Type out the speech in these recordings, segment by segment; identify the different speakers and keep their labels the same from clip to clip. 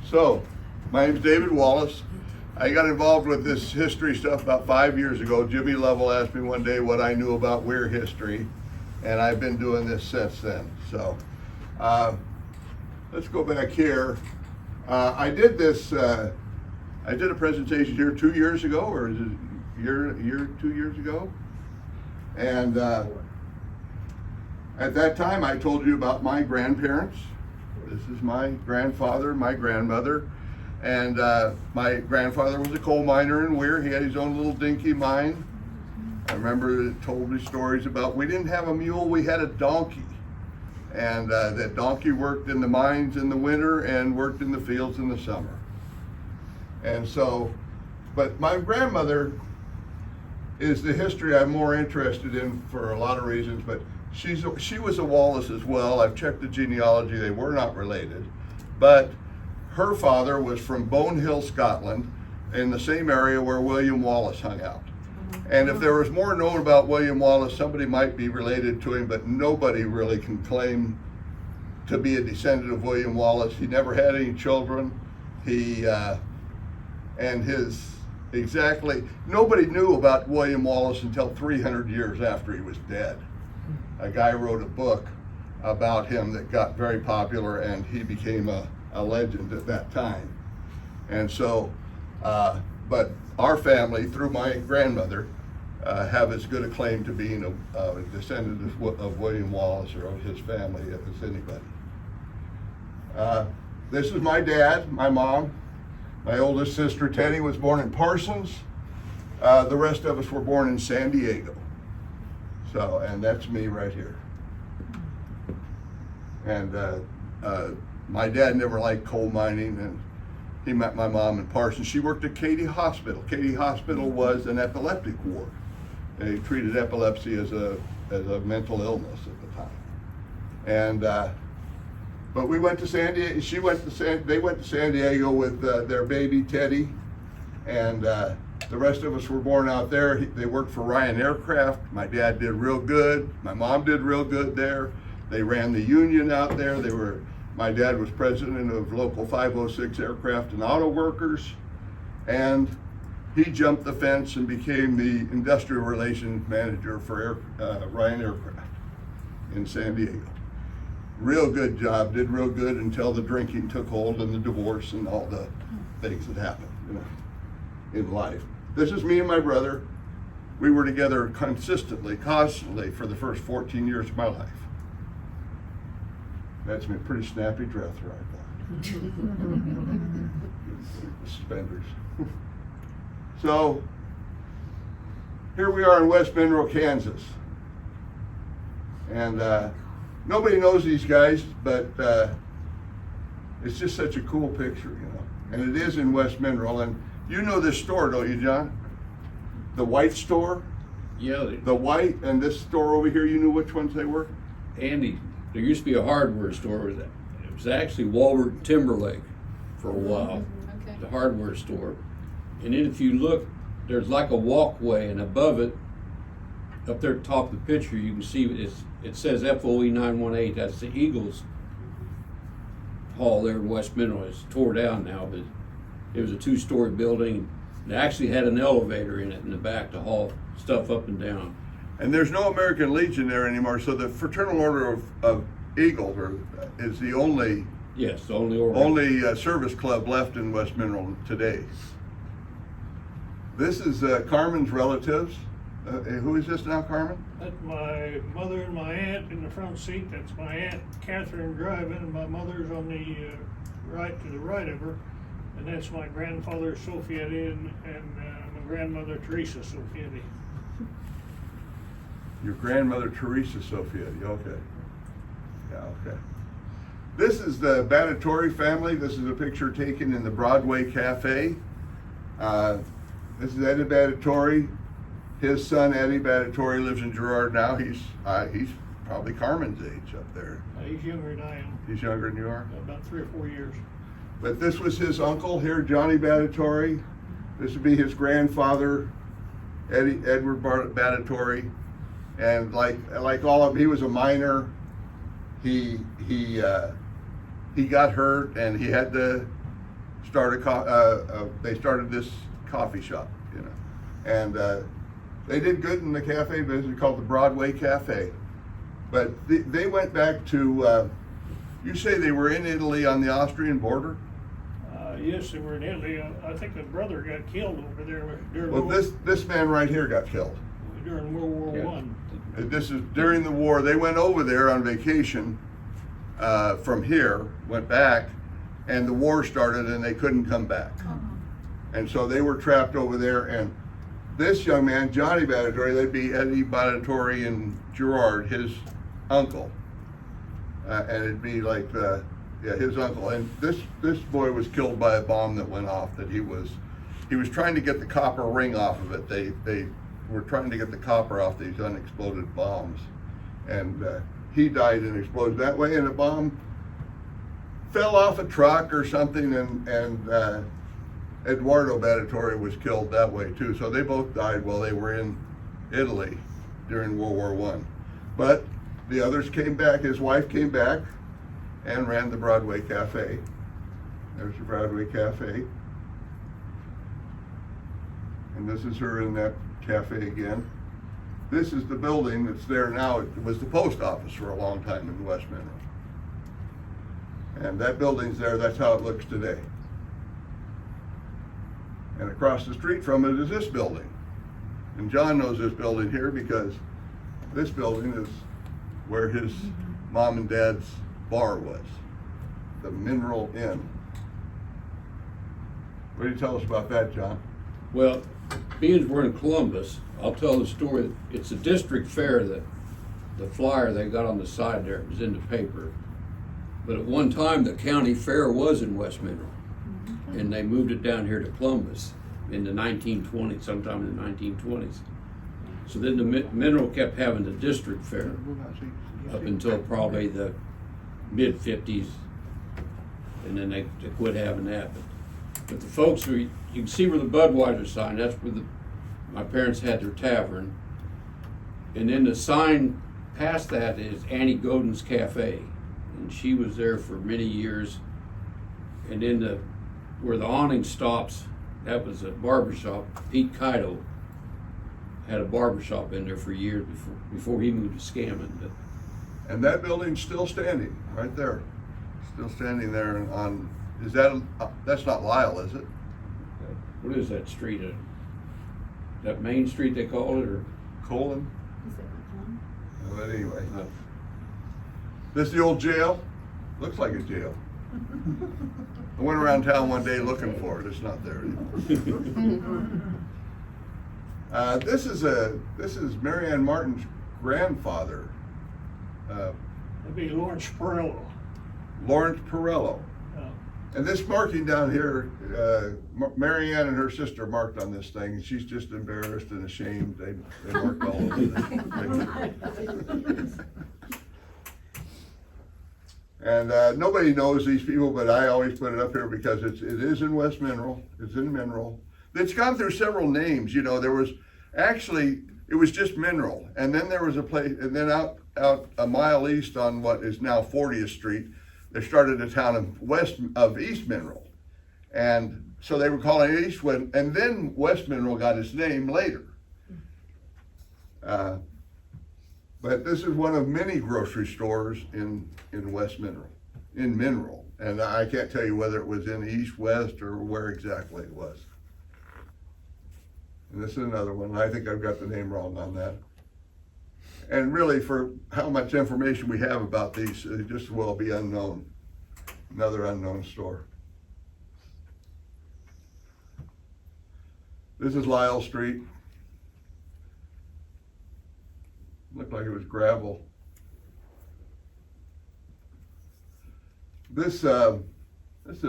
Speaker 1: So, my name's David Wallace. I got involved with this history stuff about 5 years ago. Jimmy Lovell asked me one day what I knew about Weir history, and I've been doing this since then. So, let's go back here. I did this. I did a presentation here 2 years ago, or is it 2 years ago? And at that time, I told you about my grandparents. This is my grandfather, my grandmother, and my grandfather was a coal miner in Weir. He had his own little dinky mine. I remember it told me stories about, we didn't have a mule, we had a donkey. And that donkey worked in the mines in the winter and worked in the fields in the summer. And so, but my grandmother is the history I'm more interested in for a lot of reasons, but she was a Wallace as well. I've checked the genealogy, they were not related. But her father was from Bone Hill, Scotland, in the same area where William Wallace hung out. And if there was more known about William Wallace, somebody might be related to him, but nobody really can claim to be a descendant of William Wallace. He never had any children. Nobody knew about William Wallace until 300 years after he was dead. A guy wrote a book about him that got very popular, and he became a legend at that time. And so, but our family, through my grandmother, have as good a claim to being a descendant of William Wallace or of his family as anybody. This is my dad, my mom. My oldest sister, Teddy, was born in Parsons. The rest of us were born in San Diego. So, and that's me right here. And my dad never liked coal mining, and he met my mom in Parsons. She worked at Katy Hospital. Katy Hospital was an epileptic ward. They treated epilepsy as a mental illness at the time. And but we went to San Diego. They went to San Diego with their baby Teddy, and the rest of us were born out there. They worked for Ryan Aircraft. My dad did real good. My mom did real good there. They ran the union out there. My dad was president of Local 506 Aircraft and Auto Workers, and he jumped the fence and became the industrial relations manager for Ryan Aircraft in San Diego. Real good job, did real good until the drinking took hold and the divorce and all the things that happened, in life. This is me and my brother. We were together constantly for the first 14 years of my life. That's me, pretty snappy dress right there. Suspenders. So, here we are in West Monroe, Kansas. And nobody knows these guys, but it's just such a cool picture, And it is in West Monroe. And you know this store, don't you, John? The White store?
Speaker 2: Yeah.
Speaker 1: The White and this store over here, you knew which ones they were?
Speaker 2: Andy, there used to be a hardware store. It was actually Walbert Timberlake for a while,
Speaker 3: Okay.
Speaker 2: the hardware store. And then if you look, there's like a walkway, and above it, up there at the top of the picture, you can see it says FOE 918. That's the Eagles Hall there in West Monroe. It's tore down now, but it was a 2-story building. It actually had an elevator in it in the back to haul stuff up and down.
Speaker 1: And there's no American Legion there anymore, so the Fraternal Order of Eagles is the only
Speaker 2: Yes, the only
Speaker 1: service club left in West Monroe today. This is Carmen's relatives. Who is this now, Carmen?
Speaker 4: That's my mother and my aunt in the front seat. That's my aunt Catherine driving, and my mother's on the right to the right of her. And that's my grandfather Sofietti and my grandmother Teresa Sofietti.
Speaker 1: Your grandmother Teresa Sofietti, okay. Yeah, okay. This is the Battitori family. This is a picture taken in the Broadway Cafe. This is Eddie Battitori. His son Eddie Battitori lives in Girard now. He's probably Carmen's age up there.
Speaker 4: He's younger than I am.
Speaker 1: He's younger than you are?
Speaker 4: About 3 or 4 years.
Speaker 1: But this was his uncle here, Johnny Battitori. This would be his grandfather, Edward Battitori. And like all of them, he was a miner. He got hurt, and he had to they started this coffee shop, you know, and they did good in the cafe business called the Broadway Cafe. But they went back to, you say they were in Italy on the Austrian border?
Speaker 4: Yes, they were in Italy. I think the brother got killed over there during
Speaker 1: Well, this man right here got killed.
Speaker 4: during World War
Speaker 2: Yeah.
Speaker 4: One.
Speaker 1: This is during the war. They went over there on vacation from here, went back, and the war started and they couldn't come back. And so they were trapped over there. And this young man, Johnny Battatori, that'd be Eddie Battatori and Gerard, his uncle. And it'd be like, his uncle. And this boy was killed by a bomb that went off. That he was trying to get the copper ring off of it. They were trying to get the copper off these unexploded bombs, and he died and exploded that way. And a bomb fell off a truck or something, and Eduardo Battatori was killed that way too. So they both died while they were in Italy during World War One. But the others came back. His wife came back and ran the Broadway Cafe. There's the Broadway Cafe. And this is her in that cafe again. This is the building that's there now. It was the post office for a long time in West Mineral. And that building's there, that's how it looks today. And across the street from it is this building. And John knows this building here because this building is where his mom and dad's bar was, the Mineral Inn. What do you tell us about that, John?
Speaker 2: Well, being we're in Columbus, I'll tell the story. It's a district fair that the flyer they got on the side there was in the paper. But at one time, the county fair was in West Mineral, and they moved it down here to Columbus in the 1920s, sometime in the 1920s. So then the Mineral kept having the district fair up until probably the mid-50s, and then they quit having that. But the folks who, you can see where the Budweiser sign, that's where my parents had their tavern. And then the sign past that is Annie Godin's Cafe. And she was there for many years. And then where the awning stops, that was a barbershop. Pete Kaido had a barbershop in there for years before he moved to Scammon.
Speaker 1: And that building's still standing, right there. Still standing there on, is that, that's not Lyle, is it?
Speaker 2: What is that street? That Main Street they call it, or?
Speaker 1: Colon? But anyway. This is the old jail. Looks like a jail. I went around town one day looking for it. It's not there anymore. This is Mary Ann Martin's grandfather.
Speaker 4: That'd be Lawrence Perello.
Speaker 1: Lawrence Perello. And this marking down here, Mary Ann and her sister marked on this thing. She's just embarrassed and ashamed. They marked all over this. And nobody knows these people, but I always put it up here because it is in West Mineral. It's in Mineral. It's gone through several names. You know, there was actually, it was just Mineral. And then there was a place, and then out a mile east on what is now 40th Street, they started a town of East Mineral. And so they were calling it Eastwood, and then West Mineral got its name later. But this is one of many grocery stores in West Mineral, in Mineral. And I can't tell you whether it was in East, West, or where exactly it was. And this is another one. I think I've got the name wrong on that. And really, for how much information we have about these, it just will be unknown. Another unknown store. This is Lyle Street. Looked like it was gravel. This is a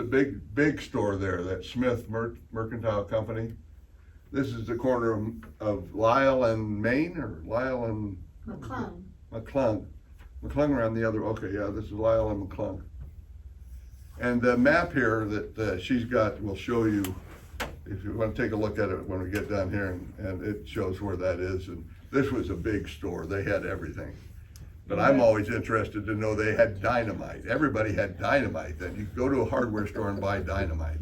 Speaker 1: big store there, that Smith Mercantile Company. This is the corner of Lyle and Main, or Lyle and McClung around the other, okay, yeah, this is Lyle and McClung. And the map here that she's got will show you, if you want to take a look at it when we get down here, and it shows where that is. And this was a big store, they had everything. But I'm always interested to know they had dynamite. Everybody had dynamite then. You could go to a hardware store and buy dynamite.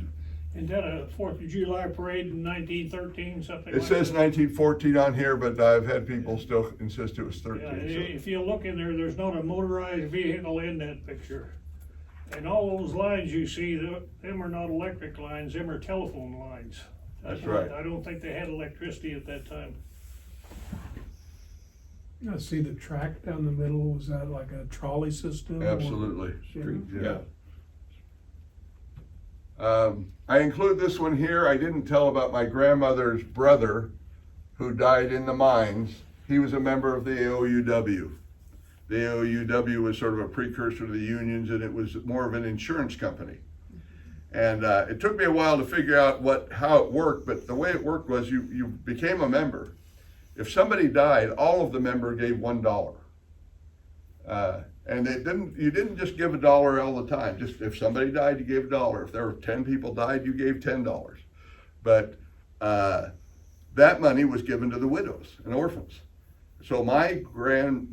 Speaker 4: Is that a 4th of July parade in 1913, something
Speaker 1: It
Speaker 4: like
Speaker 1: says
Speaker 4: that?
Speaker 1: 1914 on here, but I've had people still insist it was
Speaker 4: Yeah,
Speaker 1: 13.
Speaker 4: if you look in there, there's not a motorized vehicle in that picture. And all those lines you see, them are not electric lines, them are telephone lines.
Speaker 1: That's right.
Speaker 4: I don't think they had electricity at that time.
Speaker 3: I see the track down the middle, was that like a trolley system? or-
Speaker 1: Absolutely.
Speaker 2: Street,
Speaker 1: Yeah. I include this one here. I didn't tell about my grandmother's brother who died in the mines. He was a member of the AOUW. The AOUW was sort of a precursor to the unions, and it was more of an insurance company. And it took me a while to figure out how it worked, but the way it worked was you became a member. If somebody died, all of the members gave $1. And you didn't just give $1 all the time. Just if somebody died, you gave $1. If there were 10 people died, you gave $10. But that money was given to the widows and orphans. So my great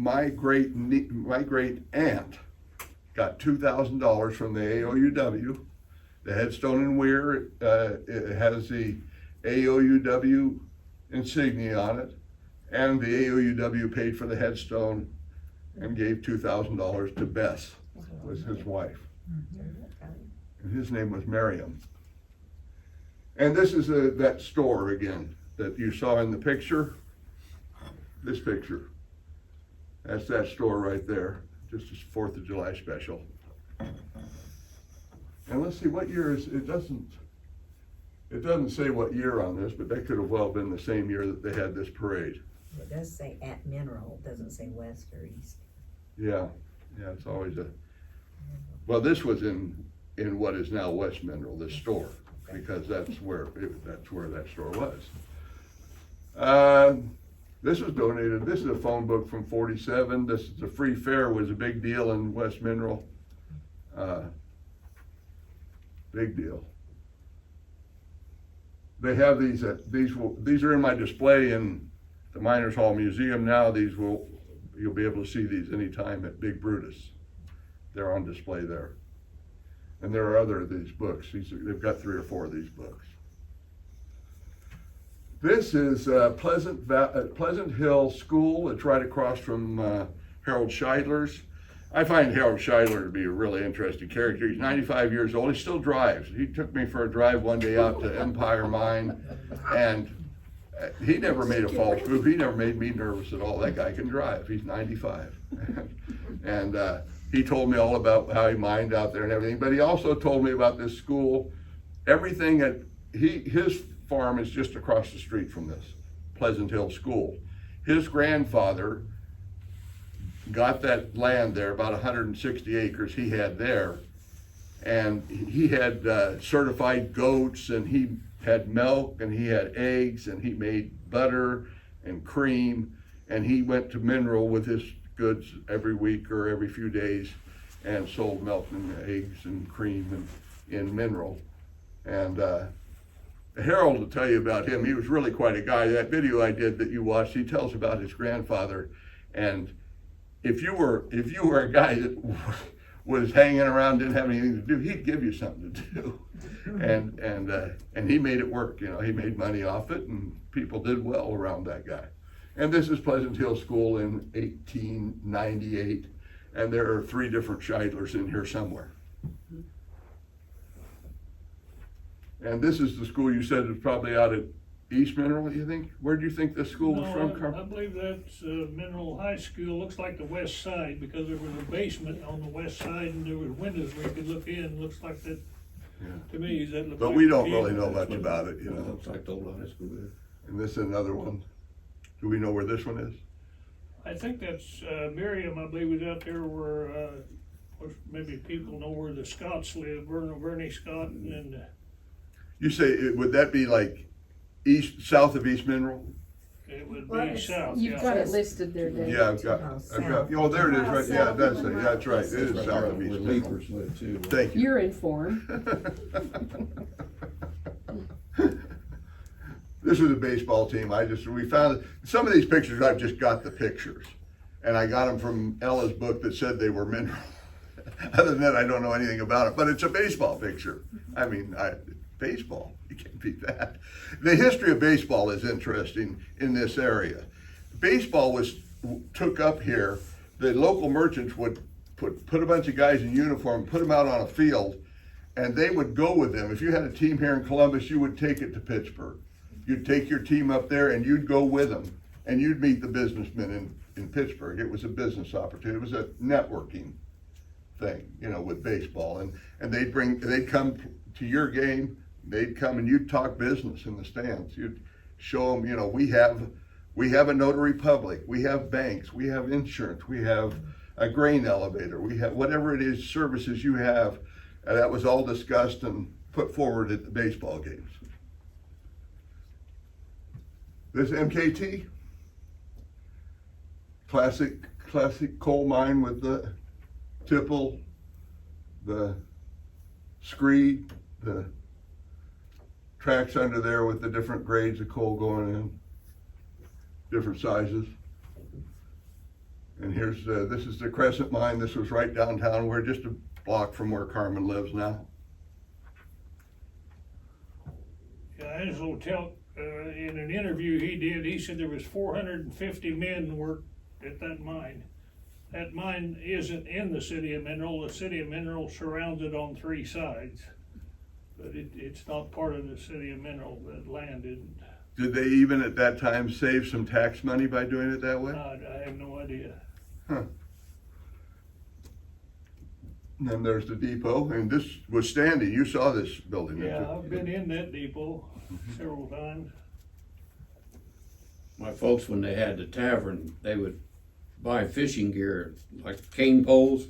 Speaker 1: aunt got $2,000 from the AOUW. The headstone in Weir, it has the AOUW insignia on it, and the AOUW paid for the headstone and gave $2,000 to Bess, was his wife. And his name was Miriam. And this is that store again that you saw in the picture. This picture. That's that store right there. Just a 4th of July special. And let's see, what year is it? It doesn't say what year on this, but that could have well been the same year that they had this parade.
Speaker 5: It does say at Mineral, it doesn't say west or east.
Speaker 1: Yeah, it's always well, this was in what is now West Mineral, this store, because that's where that store was. This was donated. This is a phone book from '47. This is the free fare was a big deal in West Mineral. Big deal. They have these are in my display in the Miners Hall Museum now. You'll be able to see these anytime at Big Brutus. They're on display there. And there are other of these books. They've got 3 or 4 of these books. This is Pleasant Hill School. It's right across from Harold Scheidler's. I find Harold Scheidler to be a really interesting character. He's 95 years old. He still drives. He took me for a drive one day out to Empire Mine, and he never made a false move. He never made me nervous at all. That guy can drive. He's 95. And he told me all about how he mined out there and everything. But he also told me about this school. Everything his farm is just across the street from this Pleasant Hill School. His grandfather got that land there, about 160 acres he had there, and he had certified goats, and he had milk, and he had eggs, and he made butter and cream, and he went to Mineral with his goods every week or every few days and sold milk and eggs and cream in Mineral. And Harold will tell you about him. He was really quite a guy. That video I did that you watched, he tells about his grandfather. And if you were a guy that was hanging around, didn't have anything to do, he'd give you something to do. And he made it work. He made money off it, and people did well around that guy. And this is Pleasant Hill School in 1898, and there are 3 different Scheidlers in here somewhere. And this is the school you said is probably out at East Mineral, you think? Where do you think this school was from, Carl?
Speaker 4: I believe that's Mineral High School. Looks like the west side, because there was a basement on the west side and there was windows where you could look in. Looks like that, to me, that looks
Speaker 1: But
Speaker 4: like
Speaker 1: we
Speaker 4: the
Speaker 1: don't
Speaker 4: key.
Speaker 1: really know much about it,
Speaker 2: Looks like the old high school there.
Speaker 1: And this is another one. Do we know where this one is?
Speaker 4: I think that's Miriam, I believe, was out there where, of course, maybe people know where the Scotts live, Bernie Scott, and
Speaker 1: You say, would that be like south of East Mineral?
Speaker 4: it would
Speaker 5: Well,
Speaker 4: be
Speaker 5: it's-
Speaker 4: south.
Speaker 6: You've
Speaker 4: yeah.
Speaker 6: got it listed there, Dave.
Speaker 1: Yeah, I've got, oh, there it is, right, yeah, that's right, it is south of East
Speaker 2: Where
Speaker 1: Mineral.
Speaker 2: Leapers live too.
Speaker 1: Thank you.
Speaker 6: You're informed.
Speaker 1: This was a baseball team. We found some of these pictures. I've just got the pictures, and I got them from Ella's book that said they were Mineral. Other than that, I don't know anything about it. But it's a baseball picture. I mean, baseball. You can't beat that. The history of baseball is interesting in this area. Baseball took up here. The local merchants would put a bunch of guys in uniform, put them out on a field, and they would go with them. If you had a team here in Columbus, you would take it to Pittsburgh. You'd take your team up there and you'd go with them, and you'd meet the businessmen in Pittsburgh. It was a business opportunity. It was a networking thing, with baseball. And they'd come to your game, they'd come and you'd talk business in the stands. You'd show them, we have a notary public, we have banks, we have insurance, we have a grain elevator, we have whatever it is, services you have. And that was all discussed and put forward at the baseball games. This MKT, classic coal mine with the tipple, the screed, the tracks under there with the different grades of coal going in, different sizes. And here's this is the Crescent mine. This was right downtown. We're just a block from where Carmen lives now.
Speaker 4: Yeah, Angelo in an interview he did, he said there was 450 men worked at that mine. That mine isn't in the city of Mineral. The city of Mineral surrounds it on 3 sides. But it's not part of the city of Mineral. That land isn't.
Speaker 1: Did they even at that time save some tax money by doing it that way?
Speaker 4: I have no idea.
Speaker 1: Huh. And then there's the depot, and this was standing. You saw this building.
Speaker 4: Yeah, I've been in that depot several times.
Speaker 2: My folks, when they had the tavern, they would buy fishing gear, like cane poles,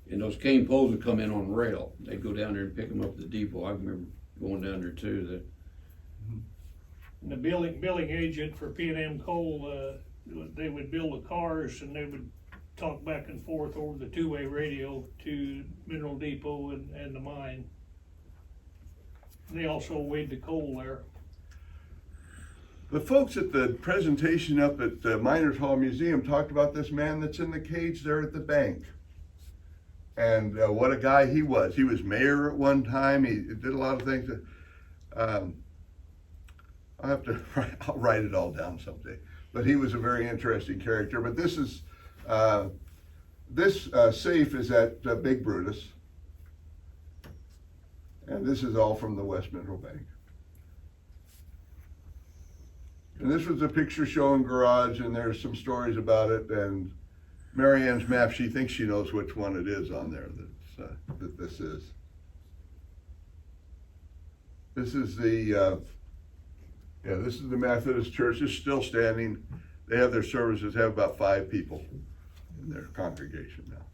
Speaker 2: and those cane poles would come in on rail. They'd go down there and pick them up at the depot. I remember going down there too.
Speaker 4: And the billing agent for P&M Coal, they would build the cars and they would talk back and forth over the 2-way radio to Mineral Depot and the mine. They also weighed the coal there.
Speaker 1: The folks at the presentation up at the Miners Hall Museum talked about this man that's in the cage there at the bank. And what a guy he was. He was mayor at one time. He did a lot of things. I'll write it all down someday. But he was a very interesting character. But this is, this safe is at Big Brutus. And this is all from the West Mineral Bank. And this was a picture showing garage, and there's some stories about it. And Mary Ann's map, she thinks she knows which one it is on there that this is. This is the this is the Methodist Church. It's still standing. They have their services, have about 5 people in their congregation now.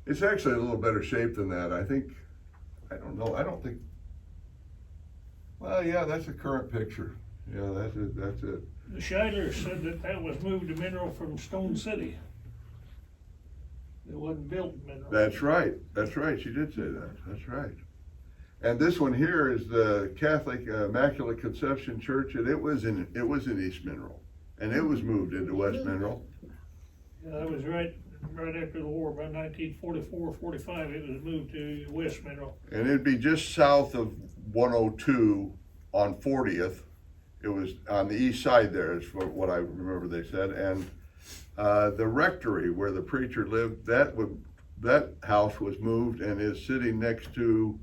Speaker 1: It's actually a little better shape than that. I think, I don't know, well, yeah, that's a current picture. Yeah, that's it.
Speaker 4: The Scheidler said that was moved to Mineral from Stone City. It wasn't built in Mineral.
Speaker 1: That's right, she did say that, that's right. And this one here is the Catholic Immaculate Conception Church, and it was in East Mineral, and it was moved into West Mineral.
Speaker 4: Yeah, that was right after the war, about 1944, 45, it was moved to West Mineral.
Speaker 1: And it'd be just south of 102 on 40th. It was on the east side there, is what I remember they said. And the rectory where the preacher lived, that house was moved and is sitting next to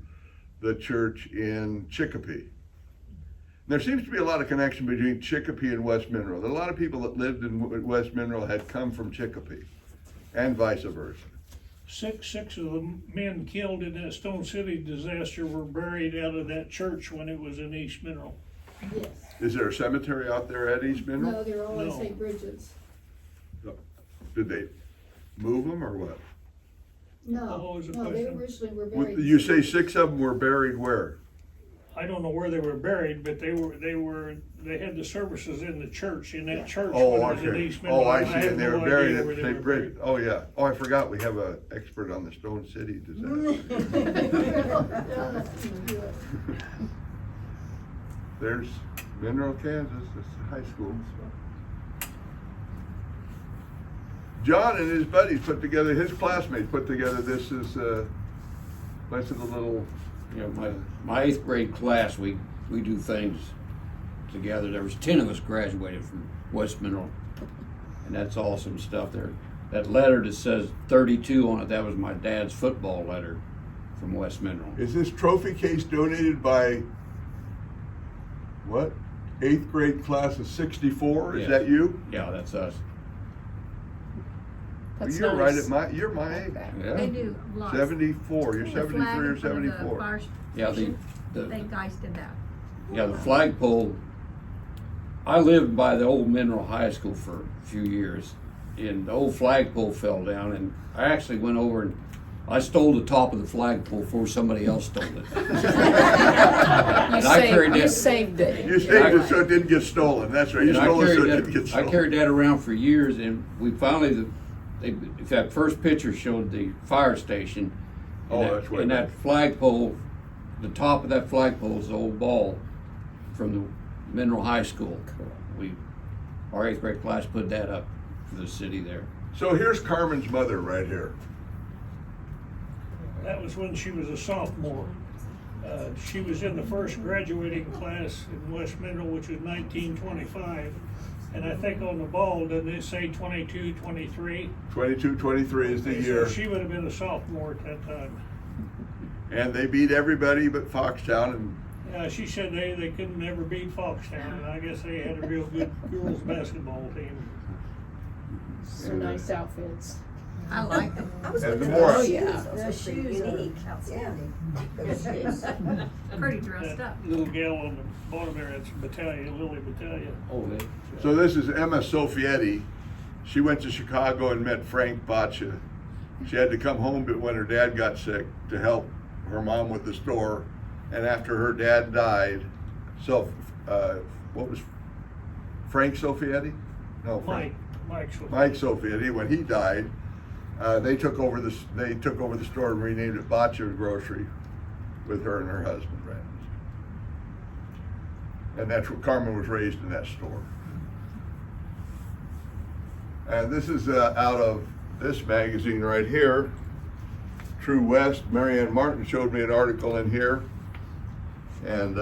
Speaker 1: the church in Chicopee. There seems to be a lot of connection between Chicopee and West Mineral. A lot of people that lived in West Mineral had come from Chicopee, and vice versa.
Speaker 4: Six of the men killed in that Stone City disaster were buried out of that church when it was in East Mineral.
Speaker 7: Yes.
Speaker 1: Is there a cemetery out there at East Mineral?
Speaker 7: No, they're all in
Speaker 4: No.
Speaker 7: St. Bridget's.
Speaker 1: Did they move them or what?
Speaker 7: No,
Speaker 4: was the
Speaker 7: no, they
Speaker 4: question?
Speaker 7: originally were buried.
Speaker 1: You say 6 of them were buried where?
Speaker 4: I don't know where they were buried, but they had the services in the church, in that church
Speaker 1: Oh,
Speaker 4: when it was in
Speaker 1: okay.
Speaker 4: East Mineral.
Speaker 1: Oh, I see,
Speaker 4: have
Speaker 1: and they were
Speaker 4: no
Speaker 1: buried
Speaker 4: idea
Speaker 1: at
Speaker 4: where they
Speaker 1: St.
Speaker 4: were
Speaker 1: Bridget. Oh, yeah. Oh, I forgot, we have an expert on the Stone City disaster. There's Mineral, Kansas, it's a high school. John and his buddies his classmates put together this is Bunch of the little,
Speaker 2: You know, my 8th grade class, we do things together. There was 10 of us graduated from West Mineral, and that's awesome stuff there. That letter that says 32 on it, that was my dad's football letter from West Mineral.
Speaker 1: is this trophy case donated by what? 8th grade class of 64? Is
Speaker 2: Yes.
Speaker 1: that you?
Speaker 2: Yeah, that's us.
Speaker 6: That's
Speaker 1: You're
Speaker 6: nice.
Speaker 1: right at you're my age.
Speaker 2: Yeah.
Speaker 7: They do lots.
Speaker 1: 74. You're
Speaker 7: The
Speaker 1: 73
Speaker 7: flag
Speaker 1: or
Speaker 7: in front of the
Speaker 1: 74.
Speaker 7: fire
Speaker 2: Yeah,
Speaker 7: station,
Speaker 2: the
Speaker 7: They guys did that.
Speaker 2: Yeah, the flagpole. I lived by the old Mineral High School for a few years, and the old flagpole fell down, and I actually went over and I stole the top of the flagpole before somebody else stole it.
Speaker 6: You,
Speaker 2: And I carried
Speaker 6: you
Speaker 2: that-
Speaker 6: saved it.
Speaker 1: You saved it so it didn't get stolen. That's right. You
Speaker 2: And
Speaker 1: stole it so it
Speaker 2: carried
Speaker 1: didn't get
Speaker 2: I
Speaker 1: stolen.
Speaker 2: carried that around for years, and we finally, if that first picture showed the fire station.
Speaker 1: Oh,
Speaker 2: and
Speaker 1: that's way
Speaker 2: And
Speaker 1: back.
Speaker 2: that flagpole, the top of that flagpole is the old ball from the Mineral High School. Our 8th grade class put that up for the city there.
Speaker 1: So here's Carmen's mother right here.
Speaker 4: That was when she was a sophomore. She was in the first graduating class in West Mineral, which was 1925. And I think on the ball, doesn't it say 22, 23?
Speaker 1: 22, 23 is the
Speaker 4: So
Speaker 1: year.
Speaker 4: she would have been a sophomore at that time.
Speaker 1: And they beat everybody but Foxtown. And
Speaker 4: She said they couldn't ever beat Foxtown, and I guess they had a real good girls basketball team.
Speaker 6: So nice outfits.
Speaker 7: I like them.
Speaker 5: I was
Speaker 1: And
Speaker 5: looking
Speaker 1: the
Speaker 5: at
Speaker 1: more-
Speaker 5: the
Speaker 6: Oh,
Speaker 5: shoes,
Speaker 6: yeah.
Speaker 5: those
Speaker 7: The
Speaker 5: are
Speaker 7: shoes
Speaker 5: pretty
Speaker 7: are
Speaker 5: unique, outstanding. Those shoes.
Speaker 7: Pretty dressed
Speaker 4: That
Speaker 7: up.
Speaker 4: little gal on the bottom there, it's Battalion, Lily Battalion.
Speaker 2: Oh,
Speaker 1: so this is Emma Sofietti. She went to Chicago and met Frank Boccia. She had to come home when her dad got sick to help her mom with the store. And after her dad died, what was Frank Sofietti? No, Frank. Mike Sofietti, when he died, they took over the store and renamed it Boccia Grocery, with her and her husband ran it. And that's where Carmen was raised, in that store. And this is out of this magazine right here, True West. Marianne Martin showed me an article in here, and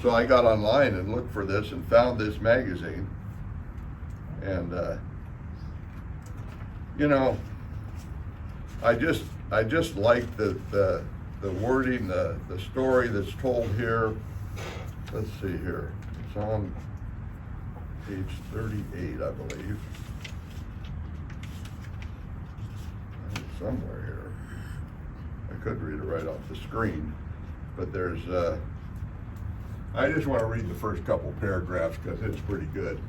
Speaker 1: so I got online and looked for this and found this magazine. And you know, I just like the wording, the story that's told here. Let's see here. It's on page 38, I believe. It's somewhere here. I could read it right off the screen, but there's I just want to read the first couple paragraphs because it's pretty good.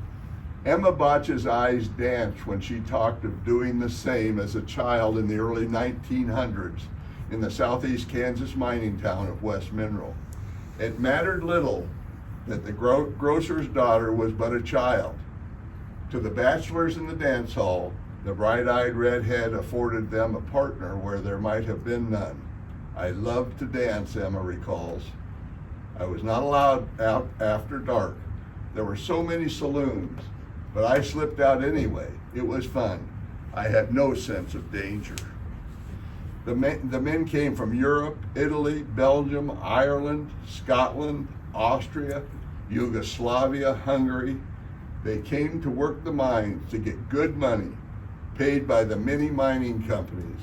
Speaker 1: Emma Boccia's eyes danced when she talked of doing the same as a child in the early 1900s in the southeast Kansas mining town of West Mineral. It mattered little that the grocer's daughter was but a child. To the bachelors in the dance hall, the bright-eyed redhead afforded them a partner where there might have been none. I loved to dance, Emma recalls. I was not allowed out after dark. There were so many saloons, but I slipped out anyway. It was fun. I had no sense of danger. The men came from Europe, Italy, Belgium, Ireland, Scotland, Austria, Yugoslavia, Hungary. They came to work the mines to get good money, paid by the many mining companies.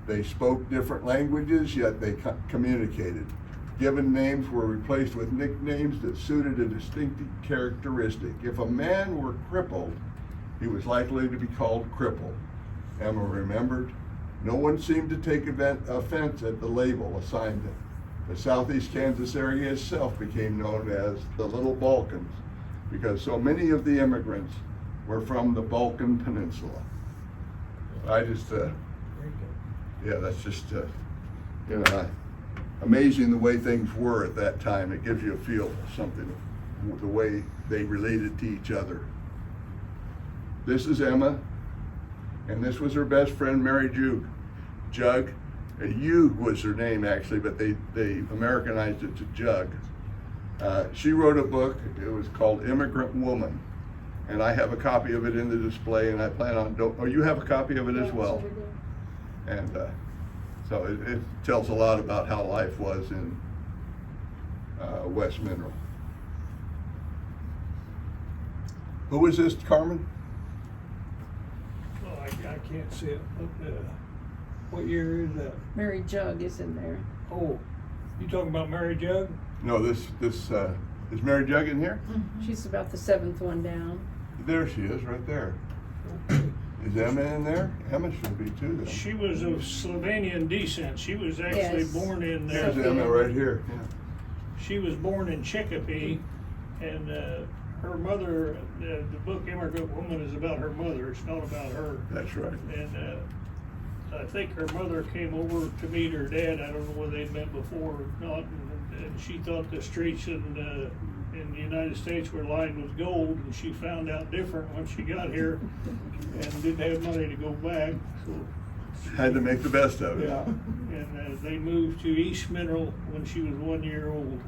Speaker 1: They spoke different languages, yet they communicated. Given names were replaced with nicknames that suited a distinctive characteristic. If a man were crippled, he was likely to be called Cripple. Emma remembered. No one seemed to take offense at the label assigned him. The southeast Kansas area itself became known as the Little Balkans because so many of the immigrants were from the Balkan Peninsula. I just, yeah, that's just, you know, amazing the way things were at that time. It gives you a feel of something, the way they related to each other. This is Emma, and this was her best friend, Mary Jug. Hugh was her name actually, but they Americanized it to Jug. She wrote a book. It was called Immigrant Woman, and I have a copy of it in the display, and I plan on, oh, you have a copy of it as well? And So it tells a lot about how life was in West Mineral. Who is this, Carmen?
Speaker 4: Well, I can't see it, but, what year is that?
Speaker 6: Mary Jug is in there.
Speaker 4: Oh, you talking about Mary Jug?
Speaker 1: No, this is Mary Jug in here?
Speaker 6: She's about the 7th one down.
Speaker 1: There she is, right there. Is Emma in there? Emma should be too then.
Speaker 4: She was of Slovenian descent. She was actually
Speaker 6: Yes.
Speaker 4: born in,
Speaker 1: There's Emma right here. Yeah.
Speaker 4: she was born in Cherokee, and her mother, the book Immigrant Woman is about her mother. It's not about her.
Speaker 1: That's right.
Speaker 4: And I think her mother came over to meet her dad. I don't know whether they'd met before or not. And she thought the streets in the United States were lined with gold, and she found out different when she got here and didn't have money to go back. So,
Speaker 1: Had to make the best of it.
Speaker 4: yeah, and they moved to East Mineral when she was 1 year old.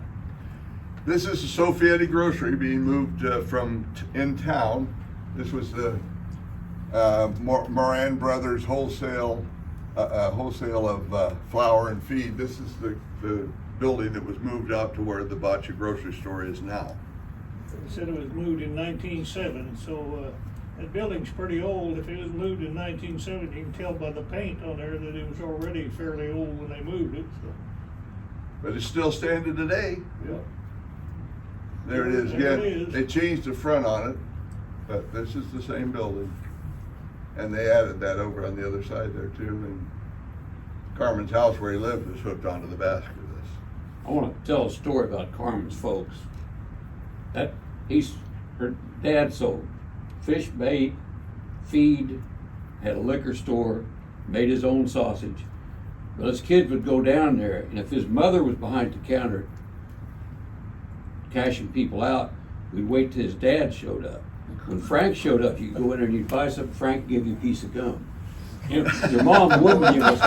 Speaker 1: This is the Sofietti grocery being moved from in town. This was the Moran Brothers wholesale of flour and feed. This is the building that was moved out to where the Boccia grocery store is now.
Speaker 4: They said it was moved in 1907, so that building's pretty old. If it was moved in 1907, you can tell by the paint on there that it was already fairly old when they moved it. So.
Speaker 1: But it's still standing today.
Speaker 4: Yeah.
Speaker 1: There it is
Speaker 4: There it
Speaker 1: again.
Speaker 4: is.
Speaker 1: They changed the front on it, but this is the same building. And they added that over on the other side there too. And Carmen's house where he lived was hooked onto the basket of this.
Speaker 2: I want to tell a story about Carmen's folks. Her dad sold fish bait, feed, had a liquor store, made his own sausage. But his kids would go down there, and if his mother was behind the counter cashing people out, we'd wait till his dad showed up. When Frank showed up, you'd go in there and you'd buy something, Frank would give you a piece of gum. Your mom wouldn't give us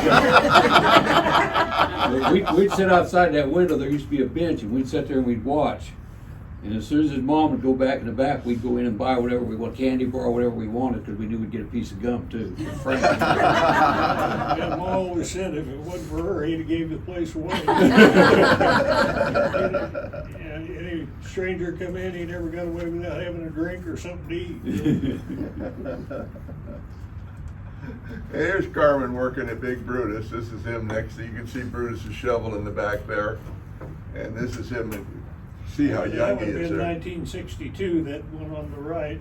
Speaker 2: gum. We'd sit outside that window, there used to be a bench, and we'd sit there and we'd watch. And as soon as his mom would go back in the back, we'd go in and buy whatever we want, candy bar or whatever we wanted, because we knew we'd get a piece of gum too. from Frank.
Speaker 4: Yeah, Mom always said if it wasn't for her, he'd have gave the place away. Any stranger come in, he never got away without having a drink or something to eat.
Speaker 1: Here's Carmen working at Big Brutus. This is him next. You can see Brutus's shovel in the back there. And this is him. See how young
Speaker 4: That
Speaker 1: he
Speaker 4: would have
Speaker 1: is
Speaker 4: been
Speaker 1: there.
Speaker 4: 1962, that one on the right.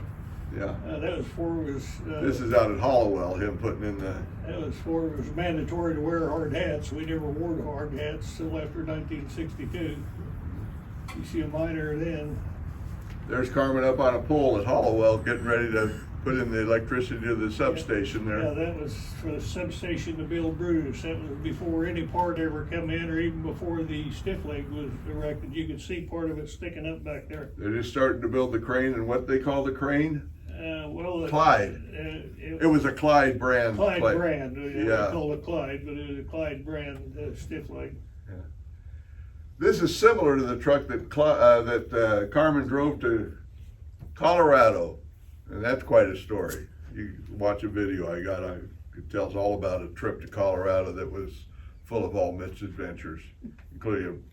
Speaker 1: Yeah.
Speaker 4: That was for it was.
Speaker 1: This is out at Hollowell, him putting in the.
Speaker 4: That was for it was mandatory to wear hard hats. We never wore the hard hats till after 1962. You see a miner then.
Speaker 1: There's Carmen up on a pole at Hollowell getting ready to put in the electricity to the substation
Speaker 4: Yeah,
Speaker 1: there.
Speaker 4: that was for the substation to build Brutus. That was before any part ever come in, or even before the stiff leg was erected. You could see part of it sticking up back there.
Speaker 1: They're just starting to build the crane, and what they call the crane? Clyde.
Speaker 4: It
Speaker 1: It was a Clyde brand.
Speaker 4: Clyde
Speaker 1: plate.
Speaker 4: brand.
Speaker 1: Yeah.
Speaker 4: They call it Clyde, but it was a Clyde brand stiff leg.
Speaker 1: This is similar to the truck that Carmen drove to Colorado, and that's quite a story. You watch a video I got. It tells all about a trip to Colorado that was full of all misadventures, including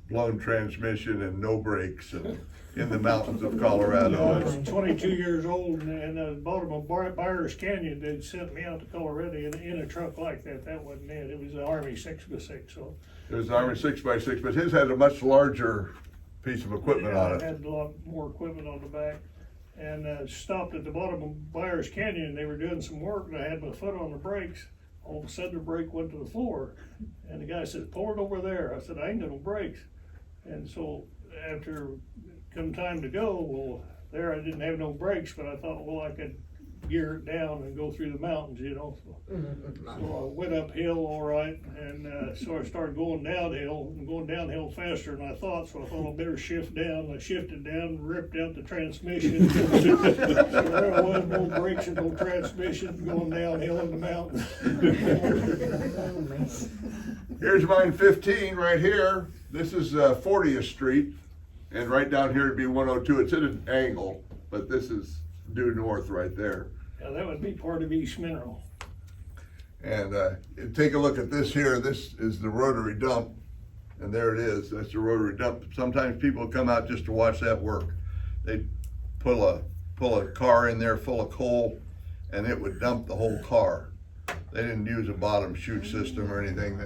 Speaker 1: a blown transmission and no brakes, and in the mountains of
Speaker 4: I
Speaker 1: Colorado.
Speaker 4: was 22 years old, and at the bottom of Byers Canyon, they'd sent me out to Colorado in a truck like that. That wasn't it. It was an Army 6x6. So
Speaker 1: It was an Army 6x6, but his had a much larger piece of equipment on
Speaker 4: it
Speaker 1: it.
Speaker 4: had a lot more equipment on the back. And stopped at the bottom of Byers Canyon. They were doing some work, and I had my foot on the brakes. All of a sudden, the brake went to the floor, and the guy said, "Pull it over there." I said, "I ain't got no brakes." And so after come time to go, well, there I didn't have no brakes, but I thought, well, I could gear it down and go through the mountains, you know. So I went uphill all right, and so I started going downhill, and going downhill faster than I thought, so I thought I better shift down. I shifted down, ripped out the transmission. So there I was, no brakes and no transmission, going downhill in the mountains.
Speaker 1: Here's mine 15 right here. This is 40th Street, and right down here would be 102. It's at an angle, but this is due north right there.
Speaker 4: Yeah, that would be part of East Mineral.
Speaker 1: And take a look at this here. This is the rotary dump, and there it is. That's the rotary dump. Sometimes people come out just to watch that work. They'd pull a car in there full of coal, and it would dump the whole car. They didn't use a bottom chute system or anything.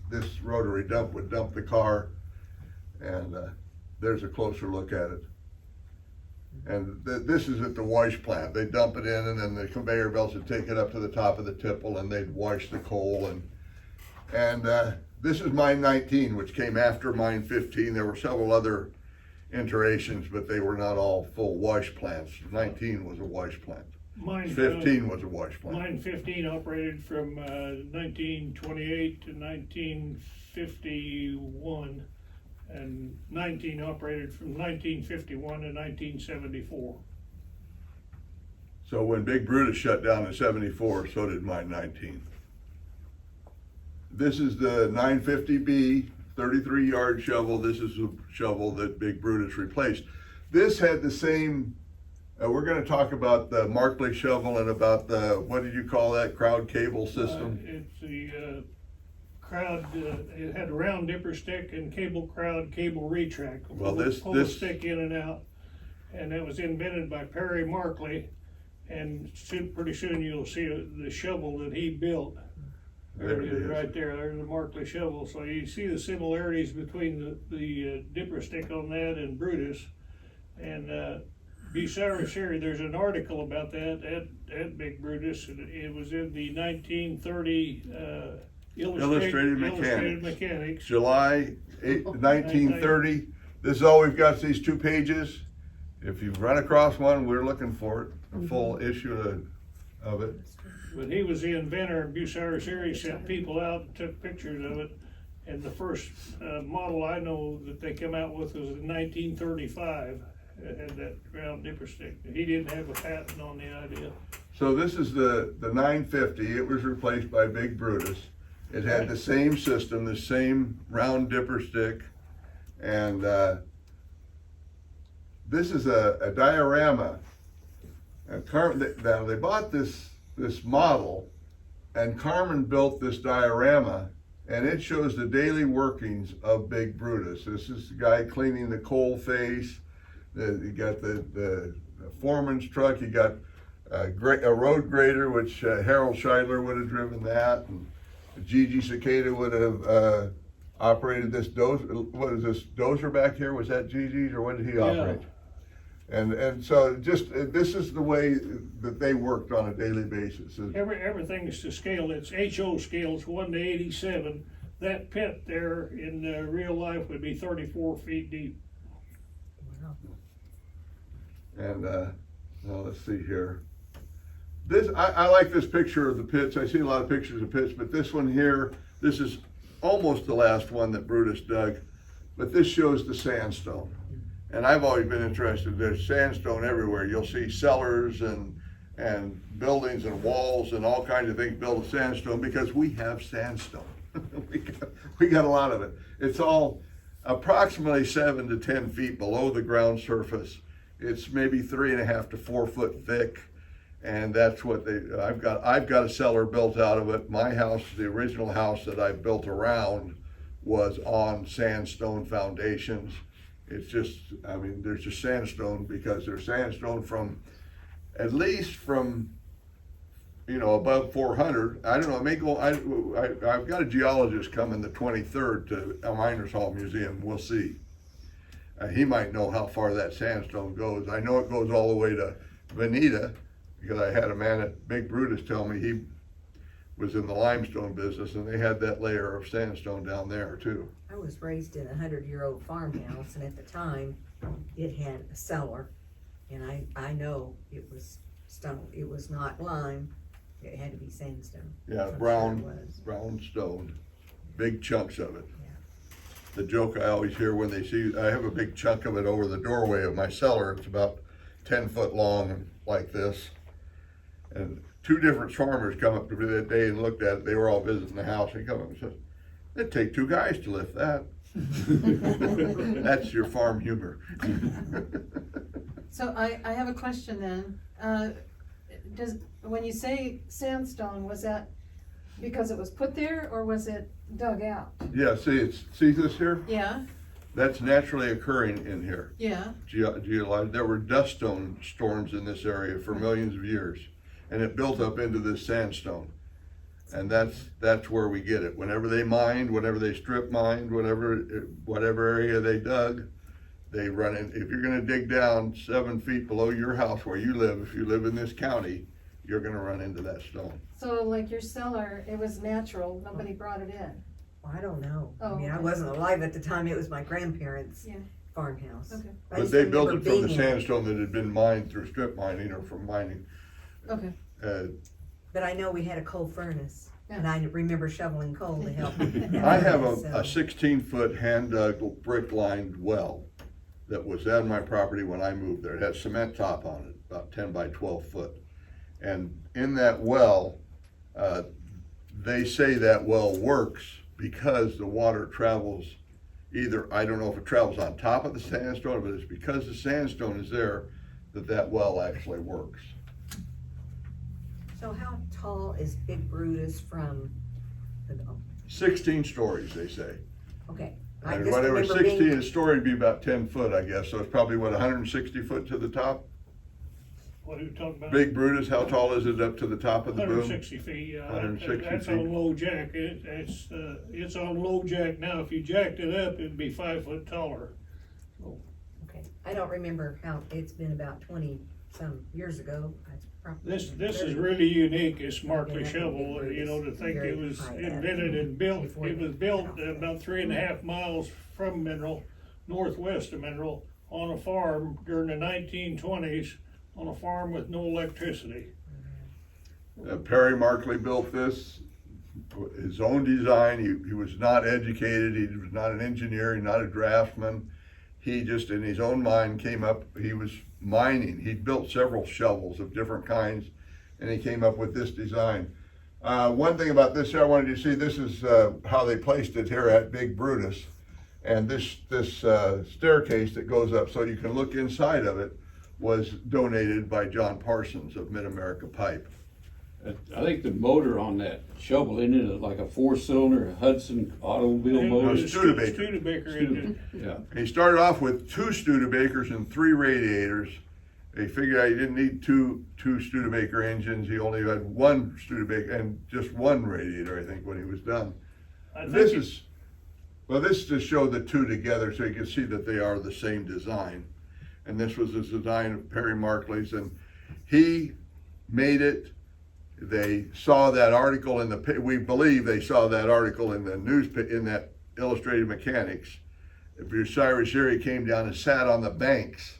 Speaker 1: This rotary dump would dump the car, and there's a closer look at it. And this is at the wash plant. They dump it in, and then the conveyor belts would take it up to the top of the tipple, and they'd wash the coal. And this is mine 19, which came after mine 15. There were several other iterations, but they were not all full wash plants. 19 was a wash plant.
Speaker 4: Mine
Speaker 1: 15 was a wash plant.
Speaker 4: Mine 15 operated from 1928 to 1951, and 19 operated from 1951 to 1974.
Speaker 1: So when Big Brutus shut down in 74, so did mine 19. This is the 950B 33-yard shovel. This is a shovel that Big Brutus replaced. This had the same, we're going to talk about the Markley shovel and about the, what did you call that, crowd cable system?
Speaker 4: It's the crowd, it had a round dipper stick and cable crowd, cable retract.
Speaker 1: Well,
Speaker 4: Pull the stick in and out. And that was invented by Perry Markley. And pretty soon you'll see the shovel that he built. There it is, right there. There's the Markley shovel. So you see the similarities between the dipper stick on that and Brutus. And Bucyrus, there's an article about that at Big Brutus. It was in the 1930 Illustrated Mechanics.
Speaker 1: July 1930. This is all we've got, is these 2 pages. If you run across one, we're looking for it, a full issue of it.
Speaker 4: But he was the inventor, and Bucyrus sent people out and took pictures of it. And the first model I know that they came out with was in 1935. It had that round dipper stick. He didn't have a patent on the idea.
Speaker 1: So this is the 950. It was replaced by Big Brutus. It had the same system, the same round dipper stick, and this is a diorama. And now they bought this model, and Carmen built this diorama, and it shows the daily workings of Big Brutus. This is the guy cleaning the coal face. You got the foreman's truck. You got a road grader, which Harold Scheidler would have driven that, and Gigi Cicada would have operated this dozer. What is this dozer back here? Was that Gigi's, or what did he operate? And so just this is the way that they worked on a daily basis.
Speaker 4: Everything's to scale. It's HO scales 1 to 87. That pit there in real life would be 34 feet deep.
Speaker 1: And now let's see here. This I like this picture of the pits. I see a lot of pictures of pits, but this one here, this is almost the last one that Brutus dug, but this shows the sandstone. And I've always been interested. There's sandstone everywhere. You'll see cellars and buildings and walls and all kinds of things built of sandstone because we have sandstone. we got a lot of it. It's all approximately 7 to 10 feet below the ground surface. It's maybe 3.5 to 4 foot thick, and that's what I've got a cellar built out of it. My house, the original house that I built around, was on sandstone foundations. It's just, I mean, there's just sandstone because there's sandstone from, at least from, above 400. I don't know, it may go, I've got a geologist coming the 23rd to a Miners Hall Museum. We'll see. He might know how far that sandstone goes. I know it goes all the way to Veneta because I had a man at Big Brutus tell me he was in the limestone business and they had that layer of sandstone down there too.
Speaker 5: I was raised in a 100-year-old farmhouse, and at the time it had a cellar, and I know it was stone. It was not lime. It had to be sandstone.
Speaker 1: Yeah, brown stone, big chunks of it.
Speaker 5: Yeah.
Speaker 1: The joke I always hear when they see, I have a big chunk of it over the doorway of my cellar. It's about 10 foot long like this. And 2 different farmers come up to me that day and looked at it. They were all visiting the house. They come up and said, it'd take 2 guys to lift that. That's your farm humor.
Speaker 8: So I have a question then. When you say sandstone, was that Because it was put there, or was it dug out?
Speaker 1: Yeah, see this here?
Speaker 8: Yeah,
Speaker 1: That's naturally occurring in here.
Speaker 8: yeah.
Speaker 1: Geologic, there were dust storms in this area for millions of years, and it built up into this sandstone. And that's where we get it. Whenever they mined, whenever they strip mined, whatever area they dug, they run in. If you're gonna dig down 7 feet below your house where you live, if you live in this county, you're gonna run into that stone.
Speaker 8: So like your cellar, it was natural, nobody brought it in?
Speaker 5: Well, I don't know. I
Speaker 8: Oh,
Speaker 5: mean, I
Speaker 8: okay.
Speaker 5: wasn't alive at the time. It was my grandparents'
Speaker 8: Yeah.
Speaker 5: farmhouse.
Speaker 8: Okay.
Speaker 5: I
Speaker 1: But
Speaker 5: just
Speaker 1: they built
Speaker 5: remember
Speaker 1: it from the
Speaker 5: being in it.
Speaker 1: sandstone that had been mined through strip mining or from mining.
Speaker 8: Okay.
Speaker 5: But I know we had a coal furnace, and
Speaker 8: Yeah.
Speaker 5: I remember shoveling coal to help.
Speaker 1: I have a
Speaker 5: So-
Speaker 1: 16-foot hand-dug brick-lined well that was on my property when I moved there. It had cement top on it, about 10 by 12 foot. And in that well, they say that well works because the water travels either, I don't know if it travels on top of the sandstone, but it's because the sandstone is there that well actually works.
Speaker 5: So how tall is Big Brutus from the,
Speaker 1: 16 stories, they say.
Speaker 5: okay. I
Speaker 1: And
Speaker 5: just
Speaker 1: whatever
Speaker 5: remember
Speaker 1: 16
Speaker 5: being,
Speaker 1: a story would be about 10 foot, I guess, so it's probably what, 160 foot to the top?
Speaker 4: What are you talking about?
Speaker 1: Big Brutus, how tall is it up to the top of the boom?
Speaker 4: 160 feet,
Speaker 1: 160
Speaker 4: that's
Speaker 1: feet.
Speaker 4: on low jack, it's on low jack now, if you jacked it up, it'd be 5 foot taller.
Speaker 5: okay, I don't remember how, it's been about 20-some years ago. That's probably
Speaker 4: This is
Speaker 5: 30.
Speaker 4: really unique, this Markley
Speaker 5: Yeah,
Speaker 4: shovel,
Speaker 5: Big
Speaker 4: you know, to think
Speaker 5: Very
Speaker 4: it was
Speaker 5: high
Speaker 4: invented and built,
Speaker 5: before
Speaker 4: it was
Speaker 5: the-
Speaker 4: built about 3.5 miles from Mineral, northwest of Mineral, on a farm during the 1920s, on a farm with no electricity.
Speaker 1: Perry Markley built this, his own design. He was not educated. He was not an engineer. He's not a draftsman. He just, in his own mind, came up, he was mining. He built several shovels of different kinds, and he came up with this design. One thing about this here, I wanted you to see, this is how they placed it here at Big Brutus. And this staircase that goes up so you can look inside of it was donated by John Parsons of Mid-America Pipe.
Speaker 2: I think the motor on that shovel, isn't it like a 4-cylinder Hudson automobile motor?
Speaker 1: Studebaker.
Speaker 4: Studebaker engine.
Speaker 2: Yeah.
Speaker 1: He started off with 2 Studebakers and 3 radiators. They figured out he didn't need two Studebaker engines. He only had 1 Studebaker and just 1 radiator, I think, when he was done.
Speaker 4: I think
Speaker 1: This
Speaker 4: it-
Speaker 1: is, well, this just showed the 2 together so you can see that they are the same design. And this was the design of Perry Markley's, and he made it. They saw that article in the, we believe they saw that article in the in that Illustrated Mechanics. If Cyrus Sherry came down and sat on the banks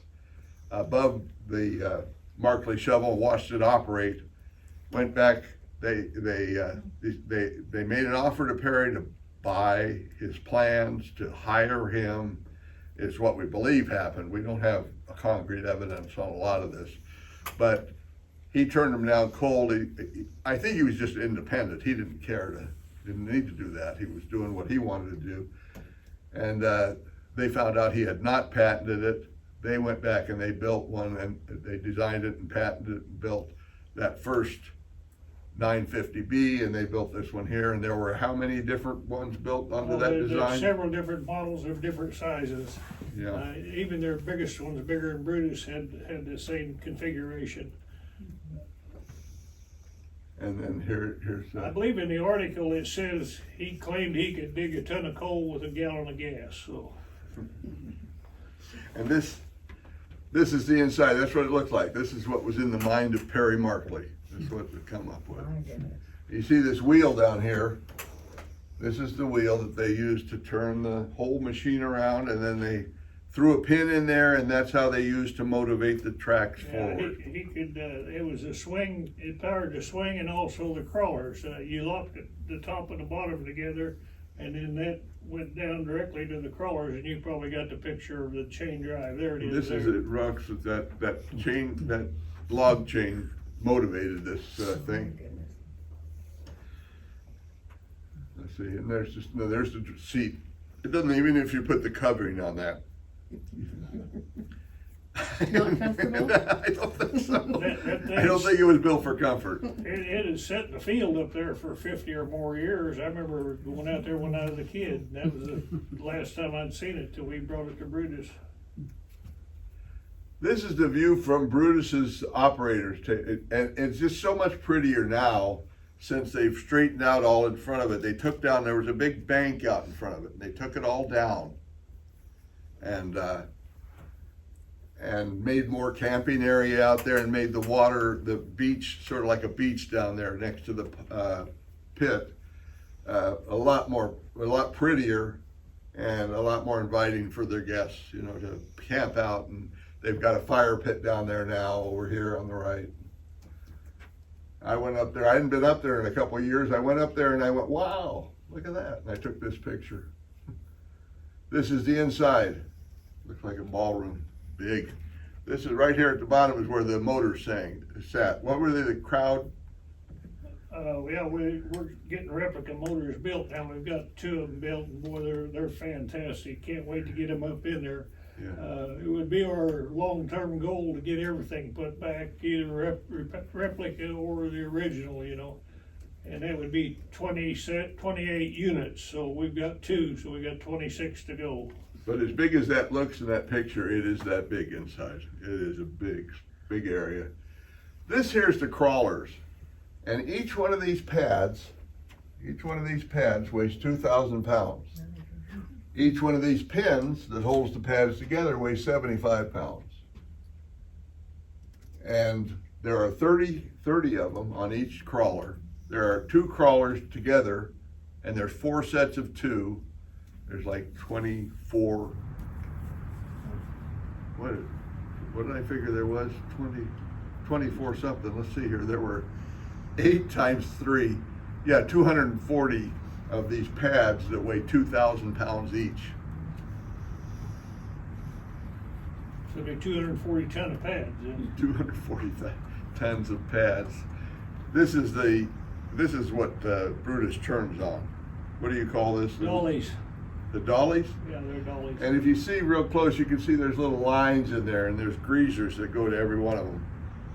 Speaker 1: above the Markley shovel, watched it operate, went back, they made an offer to Perry to buy his plans, to hire him, is what we believe happened. We don't have a concrete evidence on a lot of this, but he turned him down cold. I think he was just independent. He didn't didn't need to do that. He was doing what he wanted to do. And they found out he had not patented it. They went back and they built one, and they designed it and patented it and built that first 950B, and they built this one here. And there were how many different ones built onto
Speaker 4: Well,
Speaker 1: that
Speaker 4: there's
Speaker 1: design?
Speaker 4: several different models of different sizes.
Speaker 1: Yeah.
Speaker 4: Even their biggest ones, bigger than Brutus, had the same configuration.
Speaker 1: And then here's
Speaker 4: I believe in the article it says he claimed he could dig a ton of coal with a gallon of gas, so.
Speaker 1: and this is the inside. That's what it looked like. This is what was in the mind of Perry Markley. This is what it come up with.
Speaker 5: My goodness.
Speaker 1: You see this wheel down here? This is the wheel that they used to turn the whole machine around, and then they threw a pin in there, and that's how they used to motivate the tracks
Speaker 4: Yeah,
Speaker 1: forward.
Speaker 4: he could, it was a swing, it powered the swing and also the crawlers. You locked the top and the bottom together, and then that went down directly to the crawlers, and you probably got the picture of the chain drive. There it is.
Speaker 1: This is it, rocks with that chain, that log chain motivated this
Speaker 5: My
Speaker 1: thing.
Speaker 5: goodness.
Speaker 1: Let's see, and there's the seat. It doesn't, even if you put the covering on that.
Speaker 6: Not comfortable?
Speaker 1: I don't think so.
Speaker 4: That
Speaker 1: I don't think it was built for comfort.
Speaker 4: It had set in the field up there for 50 or more years. I remember going out there when I was a kid. That was the last time I'd seen it till we brought it to Brutus.
Speaker 1: This is the view from Brutus's operators, and it's just so much prettier now since they've straightened out all in front of it. They took down, there was a big bank out in front of it, and they took it all down. And made more camping area out there and made the water, the beach, sort of like a beach down there next to the pit, a lot prettier and a lot more inviting for their guests, you know, to camp out. And they've got a fire pit down there now over here on the right. I went up there, I hadn't been up there in a couple of years. I went up there and I went, wow, look at that. And I took this picture. This is the inside. Looks like a ballroom, big. This is right here at the bottom is where the motors sat. What were they, the crowd?
Speaker 4: Yeah, we're getting replica motors built now. We've got 2 of them built, and boy, they're fantastic. Can't wait to get them up in there.
Speaker 1: Yeah.
Speaker 4: It would be our long-term goal to get everything put back, either replica or the original, you know. And that would be 28 units, so we've got 2, so we got 26 to go.
Speaker 1: But as big as that looks in that picture, it is that big inside. It is a big, big area. This here's the crawlers. And each one of these pads weighs 2,000 pounds. Each one of these pins that holds the pads together weighs 75 pounds. And there are 30 of them on each crawler. There are 2 crawlers together, and there's 4 sets of 2. There's like 24, what did I figure there was? 24 something, let's see here. There were 8 times 3, 240 of these pads that weigh 2,000 pounds each.
Speaker 4: So it'd be 240 ton of pads, yeah.
Speaker 1: 240 tons of pads. This is what Brutus churns on. What do you call this?
Speaker 4: Dollies.
Speaker 1: The dollies?
Speaker 4: Yeah, they're dollies.
Speaker 1: And if you see real close, you can see there's little lines in there, and there's greasers that go to every one of them.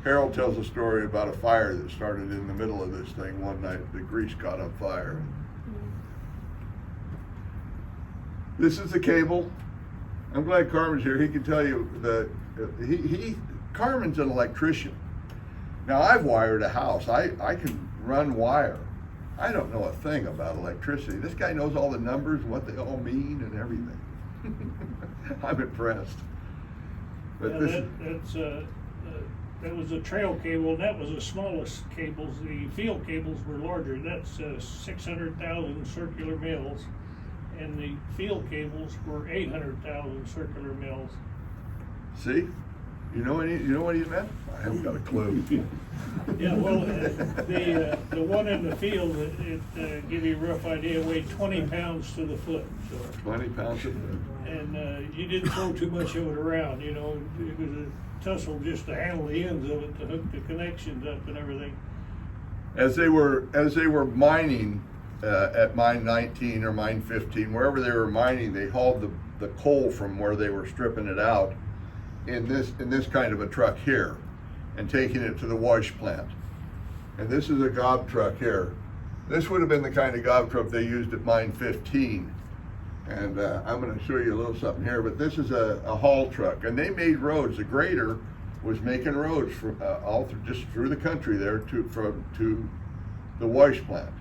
Speaker 1: Harold tells a story about a fire that started in the middle of this thing one night. The grease caught on fire. This is the cable. I'm glad Carmen's here. He can tell you that Carmen's an electrician. Now I've wired a house. I can run wire. I don't know a thing about electricity. This guy knows all the numbers, what they all mean, and everything. I'm impressed. But
Speaker 4: Yeah, that was a trail cable, and that was the smallest cables. The field cables were larger. That's 600,000 circular mils, and the field cables were 800,000 circular mils.
Speaker 1: see, you know what he meant? I haven't got a clue.
Speaker 4: Yeah, well, the one in the field, it give you a rough idea, weighed 20 pounds to the foot. So.
Speaker 1: 20 pounds of food.
Speaker 4: And you didn't throw too much of it around, you know. It was a tussle just to handle the ends of it, to hook the connections up and everything.
Speaker 1: As they were mining at mine 19 or mine 15, wherever they were mining, they hauled the coal from where they were stripping it out in this kind of a truck here, and taking it to the wash plant. And this is a gob truck here. This would have been the kind of gob truck they used at mine 15. And I'm going to show you a little something here, but this is a haul truck, and they made roads. The grader was making roads for all through, just through the country there to the wash plant.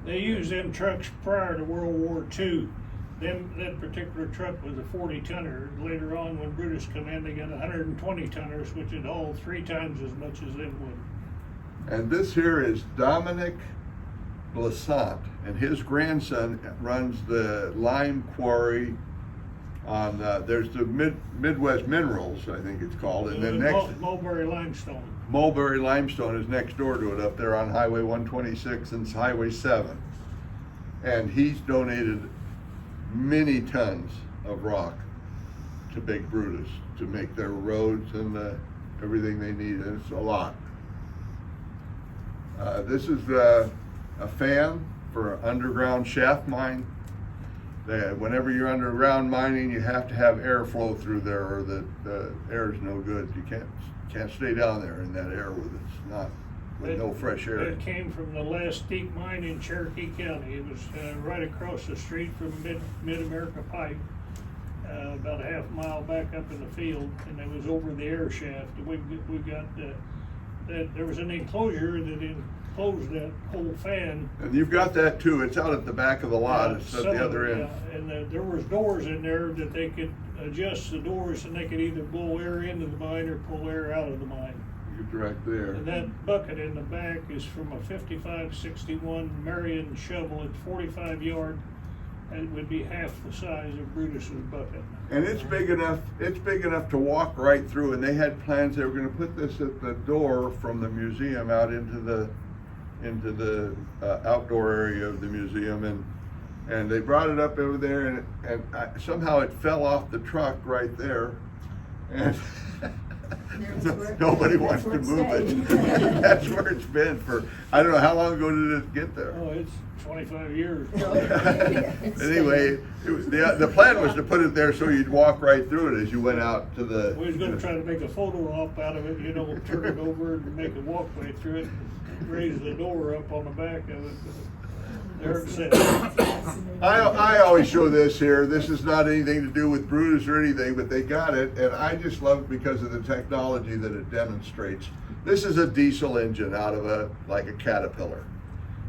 Speaker 4: They used them trucks prior to World War II. That particular truck was a 40-tonner. Later on, when Brutus come in, they got 120-tonners, which would haul 3 times as much as them would.
Speaker 1: And this here is Dominic Blassant, and his grandson runs the lime quarry on, there's the Midwest Minerals, I think it's called, and then next,
Speaker 4: Mulberry limestone.
Speaker 1: Mulberry Limestone is next door to it up there on Highway 126 and Highway 7. And he's donated many tons of rock to Big Brutus to make their roads and everything they need, and it's a lot. This is a fan for an underground shaft mine. Whenever you're underground mining, you have to have airflow through there, or the air is no good. You can't stay down there in that air with no fresh air.
Speaker 4: It came from the last deep mine in Cherokee County. It was right across the street from Mid-America Pipe, about a half mile back up in the field, and it was over the air shaft. We got there was an enclosure that enclosed that whole fan.
Speaker 1: And you've got that too. It's out at the back of the lot. It's at the other end.
Speaker 4: And there was doors in there that they could adjust the doors, and they could either blow air into the mine or pull air out of the mine.
Speaker 1: You're right there.
Speaker 4: And that bucket in the back is from a 5561 Marion shovel. It's 45 yard, and it would be half the size of Brutus's bucket.
Speaker 1: And it's big enough to walk right through, and they had plans, they were gonna put this at the door from the museum out into the outdoor area of the museum, and they brought it up over there, and somehow it fell off the truck right there, and nobody wants to move it. That's where it's been for, I don't know, how long ago did it get there?
Speaker 4: Oh, it's 25 years.
Speaker 1: Anyway, the plan was to put it there so you'd walk right through it as you went out to the.
Speaker 4: We was gonna try to make a photo op out of it, turn it over and make a walkway through it, raise the door up on the back of it. There it sits.
Speaker 1: I always show this here. This is not anything to do with Brutus or anything, but they got it, and I just love it because of the technology that it demonstrates. This is a diesel engine out of like a Caterpillar.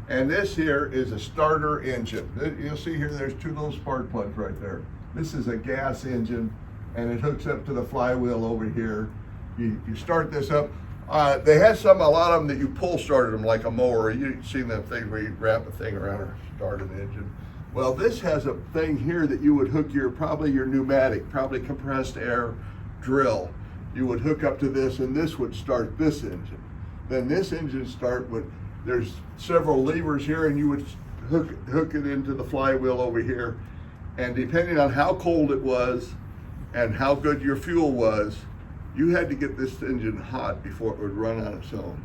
Speaker 1: And this here is a starter engine. You'll see here there's two little spark plugs right there. This is a gas engine, and it hooks up to the flywheel over here. You start this up. They have a lot of them that you pull started them like a mower. You've seen that thing where you wrap a thing around or start an engine. Well, this has a thing here that you would hook probably your pneumatic, probably compressed air drill. You would hook up to this, and this would start this engine. Then this engine there's several levers here, and you would hook it into the flywheel over here. And depending on how cold it was and how good your fuel was, you had to get this engine hot before it would run on its own.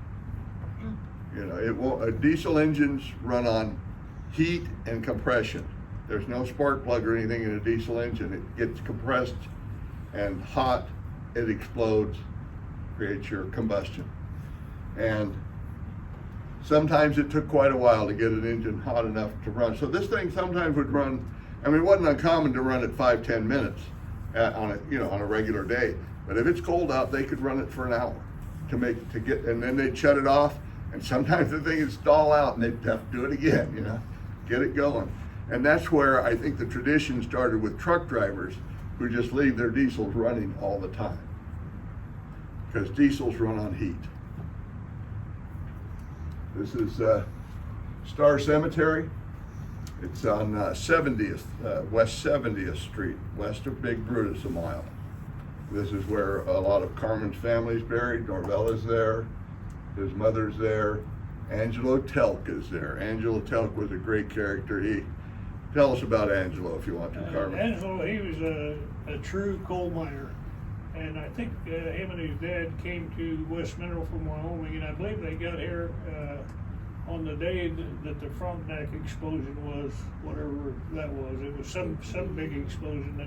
Speaker 1: It won't. Diesel engines run on heat and compression. There's no spark plug or anything in a diesel engine. It gets compressed and hot, it explodes, creates your combustion. And sometimes it took quite a while to get an engine hot enough to run. So this thing sometimes would run, it wasn't uncommon to run at 5-10 minutes on a regular day. But if it's cold out, they could run it for an hour and then they'd shut it off, and sometimes the thing would stall out and they'd have to do it again, get it going. And that's where I think the tradition started with truck drivers who just leave their diesels running all the time, because diesels run on heat. This is Star Cemetery. It's on 70th, West 70th Street, west of Big Brutus a mile. This is where a lot of Carmen's family's buried. Norvella's there, his mother's there, Angelo Telk is there. Angelo Telk was a great character. Tell us about Angelo if you want to, Carmen.
Speaker 4: Angelo, he was a true coal miner. And I think him and his dad came to West Mineral from Wyoming, and I believe they got here on the day that the Frontenac explosion was, whatever that was. It was some big explosion.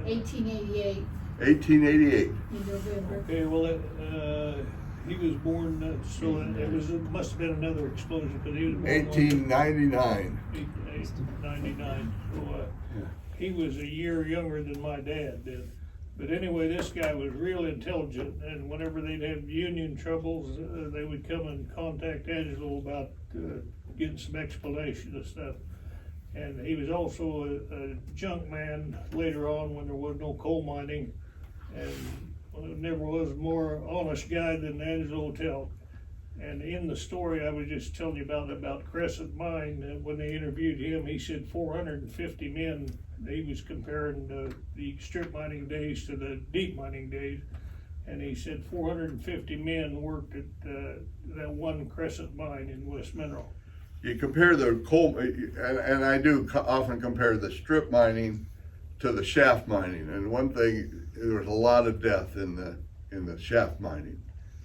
Speaker 7: 1888
Speaker 1: 1888.
Speaker 7: in November.
Speaker 4: Okay, well, he was born, so it must have been another explosion, because he was born
Speaker 1: 1899.
Speaker 4: 1899. So
Speaker 1: Yeah.
Speaker 4: he was a year younger than my dad did. But anyway, this guy was real intelligent, and whenever they'd have union troubles, they would come and contact Angelo about getting some explanation of stuff. And he was also a junk man later on when there was no coal mining, and there never was a more honest guy than Angelo Telk. And in the story I was just telling you about Crescent Mine, when they interviewed him, he said 450 men. He was comparing the strip mining days to the deep mining days, and he said 450 men worked at that one Crescent Mine in West Mineral.
Speaker 1: You compare the coal, and I do often compare the strip mining to the shaft mining. And one thing, there was a lot of death in the shaft mining.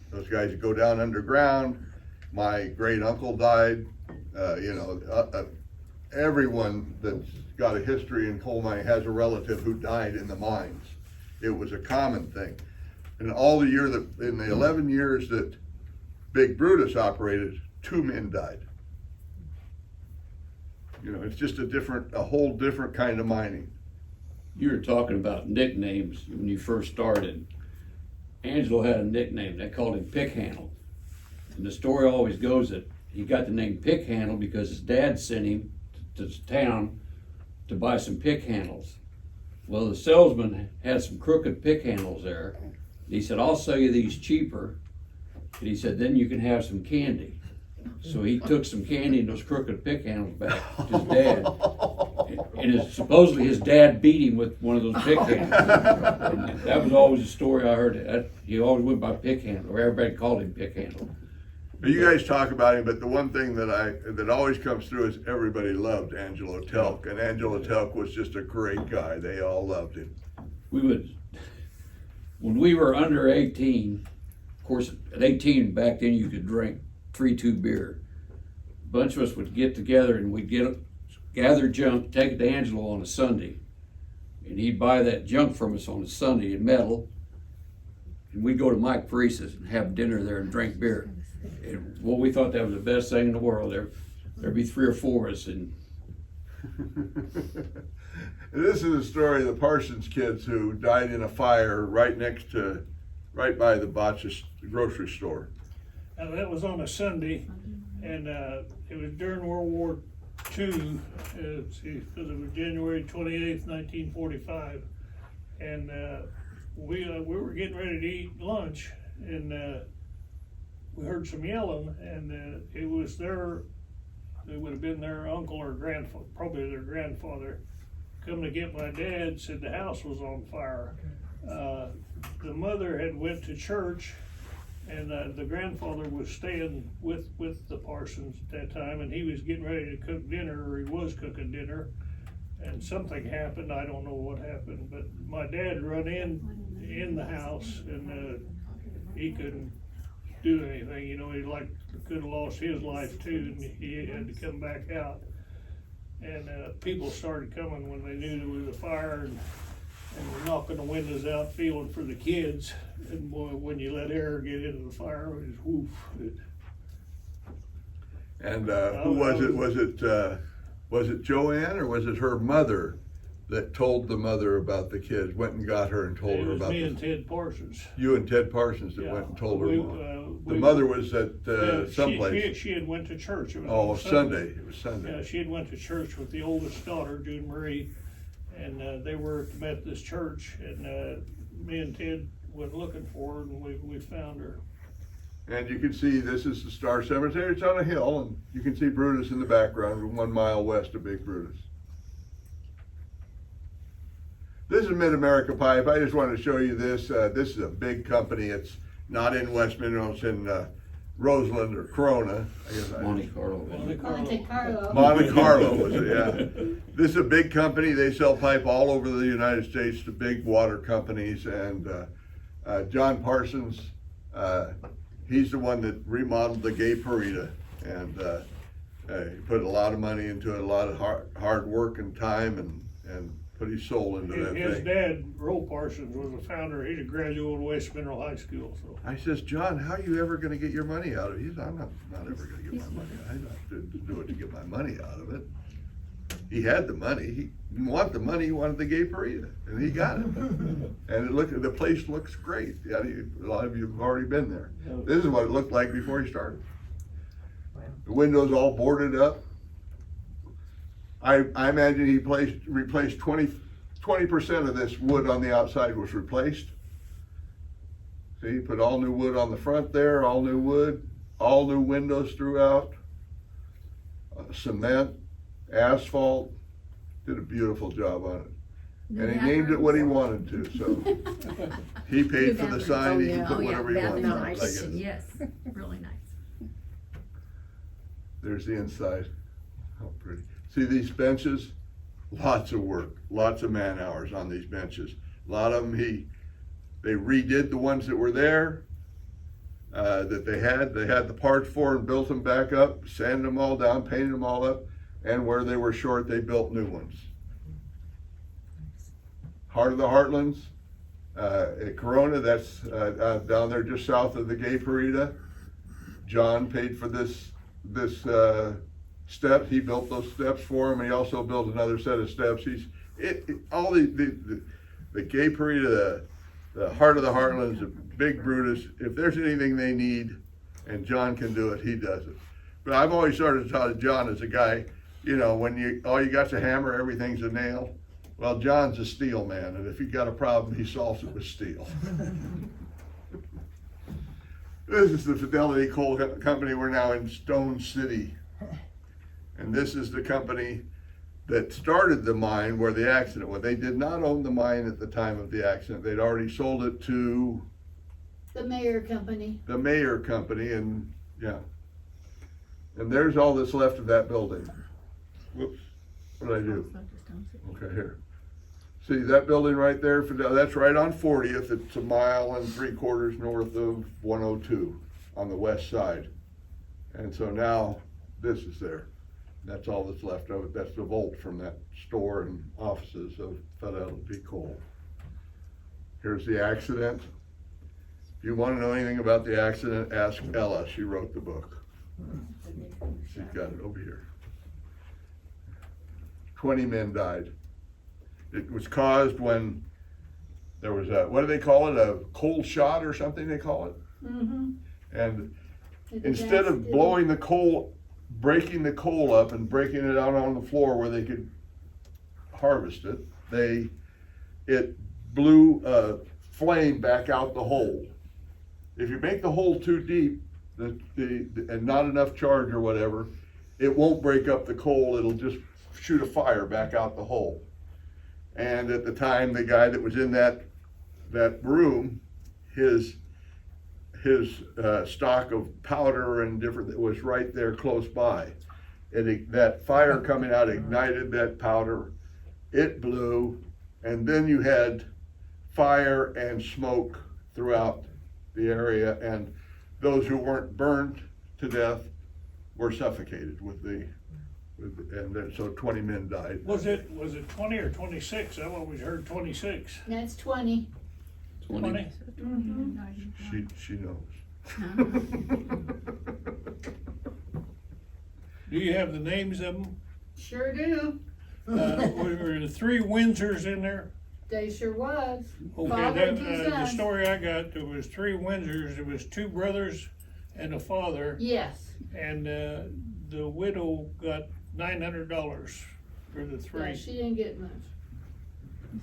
Speaker 1: Those guys go down underground. My great uncle died, everyone that's got a history in coal mining has a relative who died in the mines. It was a common thing. In the 11 years that Big Brutus operated, 2 men died. You know, it's just a whole different kind of mining.
Speaker 2: You were talking about nicknames when you first started. Angelo had a nickname, they called him Pick Handle. And the story always goes that he got the name Pick Handle because his dad sent him to town to buy some pick handles. Well, the salesman had some crooked pick handles there. He said, I'll sell you these cheaper. And he said, then you can have some candy. So he took some candy and those crooked pick handles back to his dad. And supposedly his dad beat him with one of those pick handles. And that was always the story I heard. He always went by pick handle, or everybody called him pick handle.
Speaker 1: You guys talk about him, but the one thing that always comes through is everybody loved Angelo Telk, and Angelo Telk was just a great guy. They all loved him.
Speaker 2: When we were under 18, of course, at 18 back then you could drink 3-2 beer. A bunch of us would get together and we'd gather junk, take it to Angelo on a Sunday, and he'd buy that junk from us on a Sunday in metal, and we'd go to Mike Parese's and have dinner there and drink beer. And well, we thought that was the best thing in the world. There'd be 3 or 4 of us, and
Speaker 1: This is a story of the Parsons kids who died in a fire right by the Botch's grocery store.
Speaker 4: Now, that was on a Sunday, and it was during World War II, because it was January 28th, 1945, and we were getting ready to eat lunch, and we heard some yelling, and it was it would have been their uncle or grandfather, probably their grandfather, come to get my dad, said the house was on fire. The mother had went to church, and the grandfather was staying with the Parsons at that time, and he was getting ready to cook dinner, or he was cooking dinner, and something happened. I don't know what happened, but my dad run in the house, and he couldn't do anything. You know, he could have lost his life too, and he had to come back out. And people started coming when they knew there was a fire, and were knocking the windows out, feeling for the kids. And boy, when you let air get into the fire, it was woof.
Speaker 1: And who was it? Was it Joanne, or was it her mother that told the mother about the kids? Went and got her and told her about
Speaker 4: It was me and Ted Parsons.
Speaker 1: You and Ted Parsons that went and told her. The
Speaker 4: we-
Speaker 1: mother was at someplace.
Speaker 4: She had went to church. It was
Speaker 1: Oh,
Speaker 4: on
Speaker 1: Sunday. It was Sunday.
Speaker 4: Yeah, she had went to church with the oldest daughter, June Marie, and they were at the Methodist church, and me and Ted went looking for her, and we found her.
Speaker 1: And you can see this is the Star Cemetery. It's on a hill, and you can see Brutus in the background, 1 mile west of Big Brutus. This is Mid-America Pipe. I just wanted to show you this. This is a big company. It's not in West Monroe. It's in Roseland or Corona. I guess
Speaker 2: Monte Carlo.
Speaker 7: Monte Carlo.
Speaker 1: Monte Carlo was it? Yeah. This is a big company. They sell pipe all over the United States to big water companies. And John Parsons, he's the one that remodeled the Gay Parita, and he put a lot of money into it, a lot of hard work and time, and put his soul into that
Speaker 4: His
Speaker 1: thing.
Speaker 4: dad, Roll Parsons, was a founder. He's a graduate of West Mineral High School. So
Speaker 1: I says, John, how are you ever going to get your money out of it? He says, I'm not ever going to get my money. I didn't do it to get my money out of it. He had the money. He didn't want the money. He wanted the Gay Parita, and he got it. And the place looks great. Yeah, a lot of you have already been there. This is what it looked like before he started. The windows all boarded up. I imagine he replaced 20% of this wood on the outside was replaced. See, he put all new wood on the front there, all new wood, all new windows throughout, cement, asphalt, did a beautiful job on it. And he named it what he wanted to, so he paid for the sign, he can put whatever he wanted on it, I guess.
Speaker 9: Yes, really nice.
Speaker 1: There's the inside, how pretty. See these benches? Lots of work, lots of man hours on these benches. A lot of them they redid the ones that were there, that they had the parts for, and built them back up, sanded them all down, painted them all up, and where they were short, they built new ones. Heart of the Heartlands, at Corona, that's down there just south of the Gay Parida. John paid for this step. He built those steps for him. He also built another set of steps. All the Gay Parida, the Heart of the Heartlands, the Big Brutus. If there's anything they need, and John can do it, he does it. But I've always sort of thought of John as a guy, you know, when all you got's a hammer, everything's a nail. Well, John's a steel man, and if he got a problem, he solves it with steel. This is the Fidelity Coal Company. We're now in Stone City. And this is the company that started the mine where the accident was. They did not own the mine at the time of the accident. They'd already sold it to
Speaker 7: The Mayer Company.
Speaker 1: the Mayer Company, and yeah. And there's all that's left of that building. Whoops, what did I do? Okay, here. See that building right there? That's right on 40th. It's a mile and 3/4 north of 102 on the west side. And so now this is there. That's all that's left of it. That's the vault from that store and offices of Fidelity Coal. Here's the accident. If you want to know anything about the accident, ask Ella. She wrote the book. She's got it over here. 20 men died. It was caused when there was what do they call it? A coal shot or something they call it?
Speaker 7: Mm-hmm.
Speaker 1: And instead of blowing the coal, breaking the coal up and breaking it out on the floor where they could harvest it, it blew a flame back out the hole. If you make the hole too deep and not enough charge or whatever, it won't break up the coal. It'll just shoot a fire back out the hole. And at the time, the guy that was in that room, his stock of powder and different was right there close by. And that fire coming out ignited that powder. It blew, and then you had fire and smoke throughout the area, and those who weren't burned to death were suffocated and then, so 20 men died.
Speaker 4: Was it 20 or 26? I've always heard 26.
Speaker 7: That's 20.
Speaker 4: 20?
Speaker 1: She knows.
Speaker 4: Do you have the names of them?
Speaker 7: Sure do.
Speaker 4: Were there 3 Windsors in there?
Speaker 7: They sure was.
Speaker 4: Okay,
Speaker 7: Father and 2
Speaker 4: the
Speaker 7: sons.
Speaker 4: story I got, there was 3 Windsors. There was 2 brothers and a father.
Speaker 7: Yes.
Speaker 4: And the widow got $900 for the 3.
Speaker 7: Yeah, she didn't get much.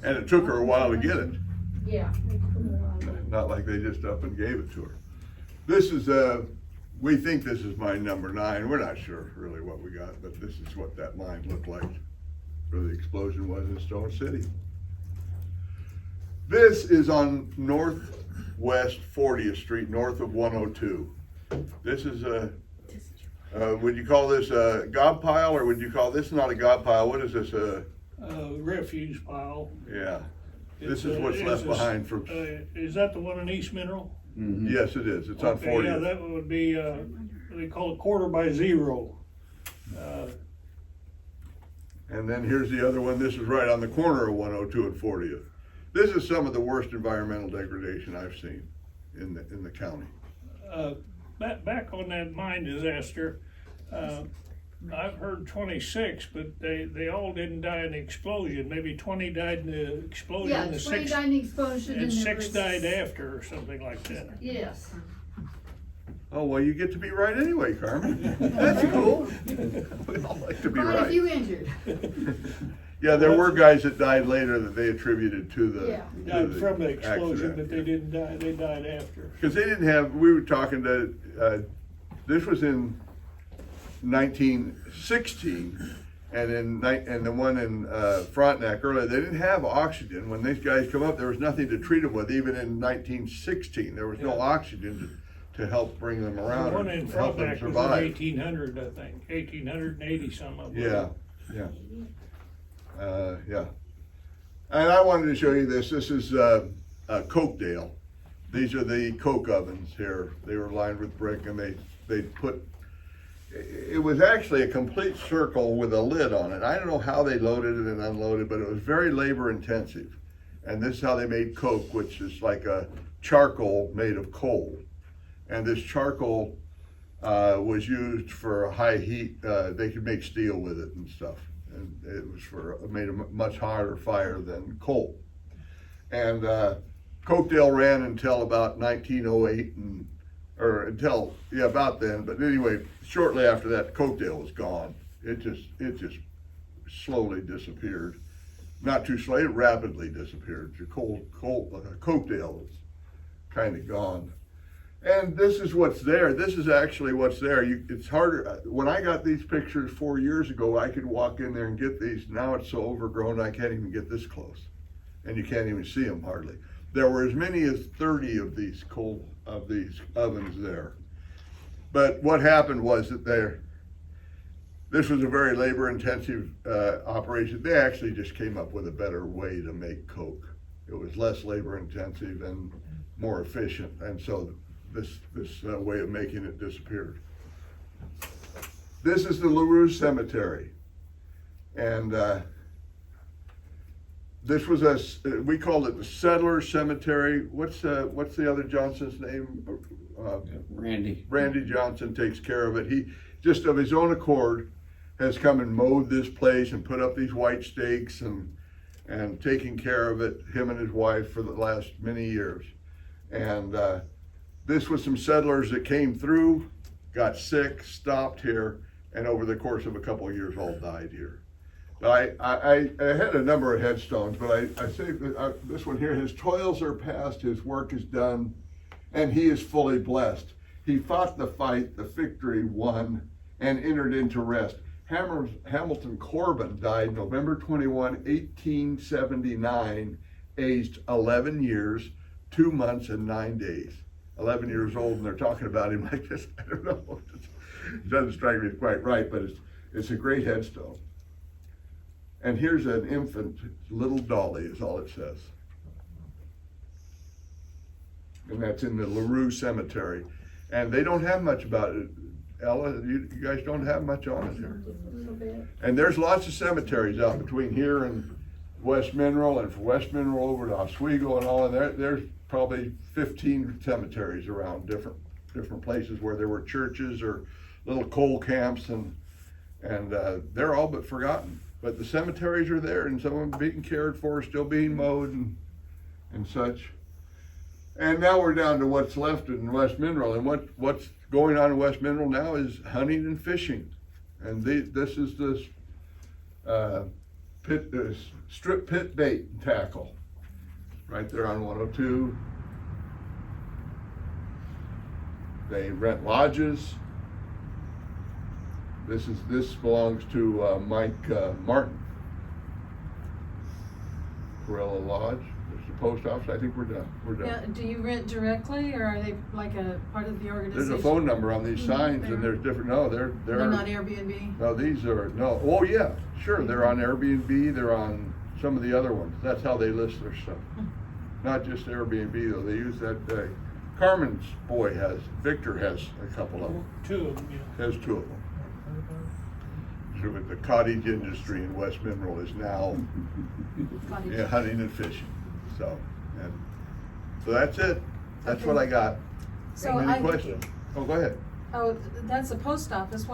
Speaker 1: And it took her a while to get it.
Speaker 7: Yeah.
Speaker 1: Not like they just up and gave it to her. This is, we think this is mine number 9. We're not sure really what we got, but this is what that mine looked like where the explosion was in Stone City. This is on Northwest 40th Street, north of 102. This is would you call this a gob pile, or would you call this not a gob pile? What is this?
Speaker 4: Refuse pile.
Speaker 1: Yeah. This is
Speaker 4: It's,
Speaker 1: what's
Speaker 4: it's
Speaker 1: left
Speaker 4: a-
Speaker 1: behind from.
Speaker 4: Is that the one in East Mineral?
Speaker 2: Mhm.
Speaker 1: Yes, it is. It's on
Speaker 4: Okay,
Speaker 1: 40th.
Speaker 4: yeah, that would be, they call it 1/4x0.
Speaker 1: And then here's the other one. This is right on the corner of 102 and 40th. This is some of the worst environmental degradation I've seen in the county.
Speaker 4: Back on that mine disaster, I've heard 26, but they all didn't die in the explosion. Maybe 20 died in the explosion.
Speaker 7: Yeah,
Speaker 4: and
Speaker 7: 20 died in the explosion.
Speaker 4: and
Speaker 7: there
Speaker 4: 6
Speaker 7: was-
Speaker 4: died after, or something like that.
Speaker 7: Yes.
Speaker 1: Oh, well, you get to be right anyway, Carmen. That's cool. We all like to be
Speaker 7: Quite a
Speaker 1: right.
Speaker 7: few injured.
Speaker 1: Yeah, there were guys that died later that they attributed to the.
Speaker 7: Yeah.
Speaker 1: to
Speaker 4: Died from the explosion,
Speaker 1: accident.
Speaker 4: but they didn't die. They died after.
Speaker 1: Because they didn't have, we were talking to, this was in 1916, and the one in Frontenac earlier, they didn't have oxygen. When these guys come up, there was nothing to treat them with. Even in 1916, there was no
Speaker 4: Yeah.
Speaker 1: oxygen to help bring them
Speaker 4: The
Speaker 1: around
Speaker 4: one
Speaker 1: and
Speaker 4: in
Speaker 1: help them
Speaker 4: Frontenac was in
Speaker 1: survive.
Speaker 4: 1800, I think. 1880 some of them.
Speaker 1: Yeah, yeah. Yeah. And I wanted to show you this. This is Cokedale. These are the coke ovens here. They were lined with brick, and they put it was actually a complete circle with a lid on it. I don't know how they loaded it and unloaded, but it was very labor intensive. And this is how they made coke, which is like a charcoal made of coal. And this charcoal was used for high heat. They could make steel with it and stuff. And it was made a much harder fire than coal. And Cokedale ran until about 1908 about then. But anyway, shortly after that, Cokedale was gone. It just slowly disappeared. Not too slowly, it rapidly disappeared. Cokedale was kind of gone. And this is what's there. This is actually what's there. It's harder. When I got these pictures 4 years ago, I could walk in there and get these. Now it's so overgrown, I can't even get this close. And you can't even see them hardly. There were as many as 30 of these ovens there. But what happened was that this was a very labor-intensive operation. They actually just came up with a better way to make coke. It was less labor-intensive and more efficient, and so this way of making it disappeared. This is the LaRue Cemetery, and this was we called it the Settler Cemetery. What's the other Johnson's name?
Speaker 2: Randy.
Speaker 1: Randy Johnson takes care of it. He just of his own accord has come and mowed this place and put up these white stakes and taking care of it, him and his wife, for the last many years. And this was some settlers that came through, got sick, stopped here, and over the course of a couple of years all died here. But I had a number of headstones, but I say this one here, his toils are past, his work is done, and he is fully blessed. He fought the fight, the victory won, and entered into rest. Hamilton Corbin died November 21, 1879, aged 11 years, 2 months and 9 days. 11 years old, and they're talking about him like this. I don't know. It doesn't strike me quite right, but it's a great headstone. And here's an infant, little Dolly is all it says. And that's in the LaRue Cemetery. And they don't have much about it. Ella, you guys don't have much on it here. And there's lots of cemeteries out between here and West Mineral, and from West Mineral over to Oswego and all, and there's probably 15 cemeteries around different places where there were churches or little coal camps, and they're all but forgotten. But the cemeteries are there, and some of them being cared for, still being mowed and such. And now we're down to what's left in West Mineral, and what's going on in West Mineral now is hunting and fishing. And this is this strip pit bait and tackle right there on 102. They rent lodges. This belongs to Mike Martin. Corella Lodge. There's the post office. I think we're done.
Speaker 8: Yeah, do you rent directly, or are they like a part of the organization?
Speaker 1: There's a phone number on these signs, and there's different. No, they're
Speaker 8: not Airbnb?
Speaker 1: No, these are no. Oh yeah, sure. They're on Airbnb. They're on some of the other ones. That's how they list their stuff. Not just Airbnb though. They use that. Carmen's boy Victor has a couple of them.
Speaker 4: 2 of them, yeah.
Speaker 1: Has 2 of them. So the cottage industry in West Mineral is now hunting and fishing. So that's it. That's
Speaker 8: Okay.
Speaker 1: what I got.
Speaker 8: So
Speaker 1: Any questions? Oh, go ahead.
Speaker 8: Oh, that's the post office.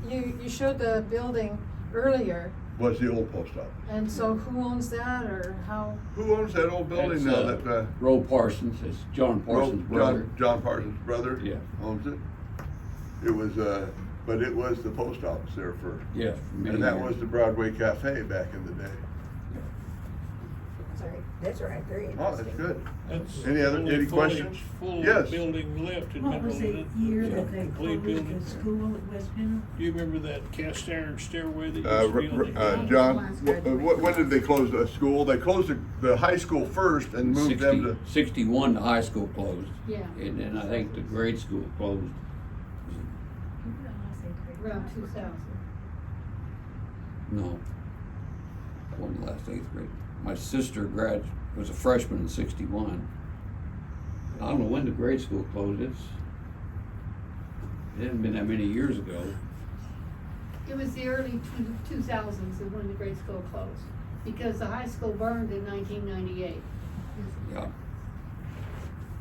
Speaker 8: You showed the building earlier,
Speaker 1: Was the old post office.
Speaker 8: and so who owns that, or how?
Speaker 1: Who owns that old building
Speaker 2: That's,
Speaker 1: now? That
Speaker 2: Roe Parsons, it's John Parsons' brother.
Speaker 1: John Parsons' brother.
Speaker 2: Yeah.
Speaker 1: Owns it. It was but it was the post office there for.
Speaker 2: Yeah, for many
Speaker 1: And that
Speaker 2: years.
Speaker 1: was the Broadway Cafe back in the day.
Speaker 5: Sorry, that's all right, very
Speaker 1: Oh, that's
Speaker 5: interesting.
Speaker 1: good.
Speaker 4: That's
Speaker 1: Any
Speaker 4: the
Speaker 1: other-
Speaker 4: only
Speaker 1: any questions?
Speaker 4: full
Speaker 1: Yes.
Speaker 4: building left in
Speaker 10: What was
Speaker 4: Mineral.
Speaker 10: the year
Speaker 2: Yeah.
Speaker 10: that they
Speaker 4: Complete
Speaker 10: closed
Speaker 4: building.
Speaker 10: the school at West Mineral?
Speaker 4: Do you remember that cast iron stairway that used to be on the
Speaker 1: John, when did they close the school? They closed the high school first and moved them to.
Speaker 2: 61, the high school closed.
Speaker 7: Yeah.
Speaker 2: And then I think the grade school closed.
Speaker 7: Around 2000.
Speaker 2: No. That wasn't the last 8th grade. My sister was a freshman in 61. I don't know when the grade school closed. It hadn't been that many years ago.
Speaker 7: It was the early 2000s is when the grade school closed, because the high school burned in 1998.
Speaker 2: Yeah.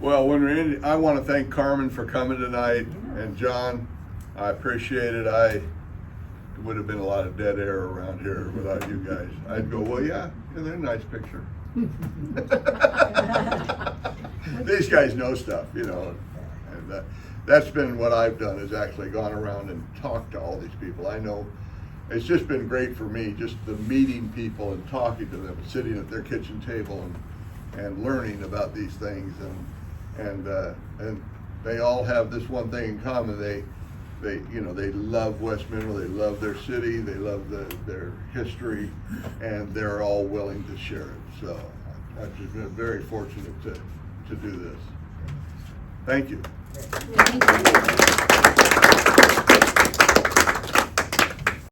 Speaker 1: Well, when we're in, I want to thank Carmen for coming tonight, and John, I appreciate it. It would have been a lot of dead air around here without you guys. I'd go, well, yeah, they're a nice picture. These guys know stuff, you know, and that's been what I've done, is actually gone around and talked to all these people. I know it's just been great for me, just the meeting people and talking to them, sitting at their kitchen table and learning about these things, and they all have this one thing in common. They love West Mineral, they love their city, they love their history, and they're all willing to share it. So I've just been very fortunate to do this. Thank you.
Speaker 7: Thank you.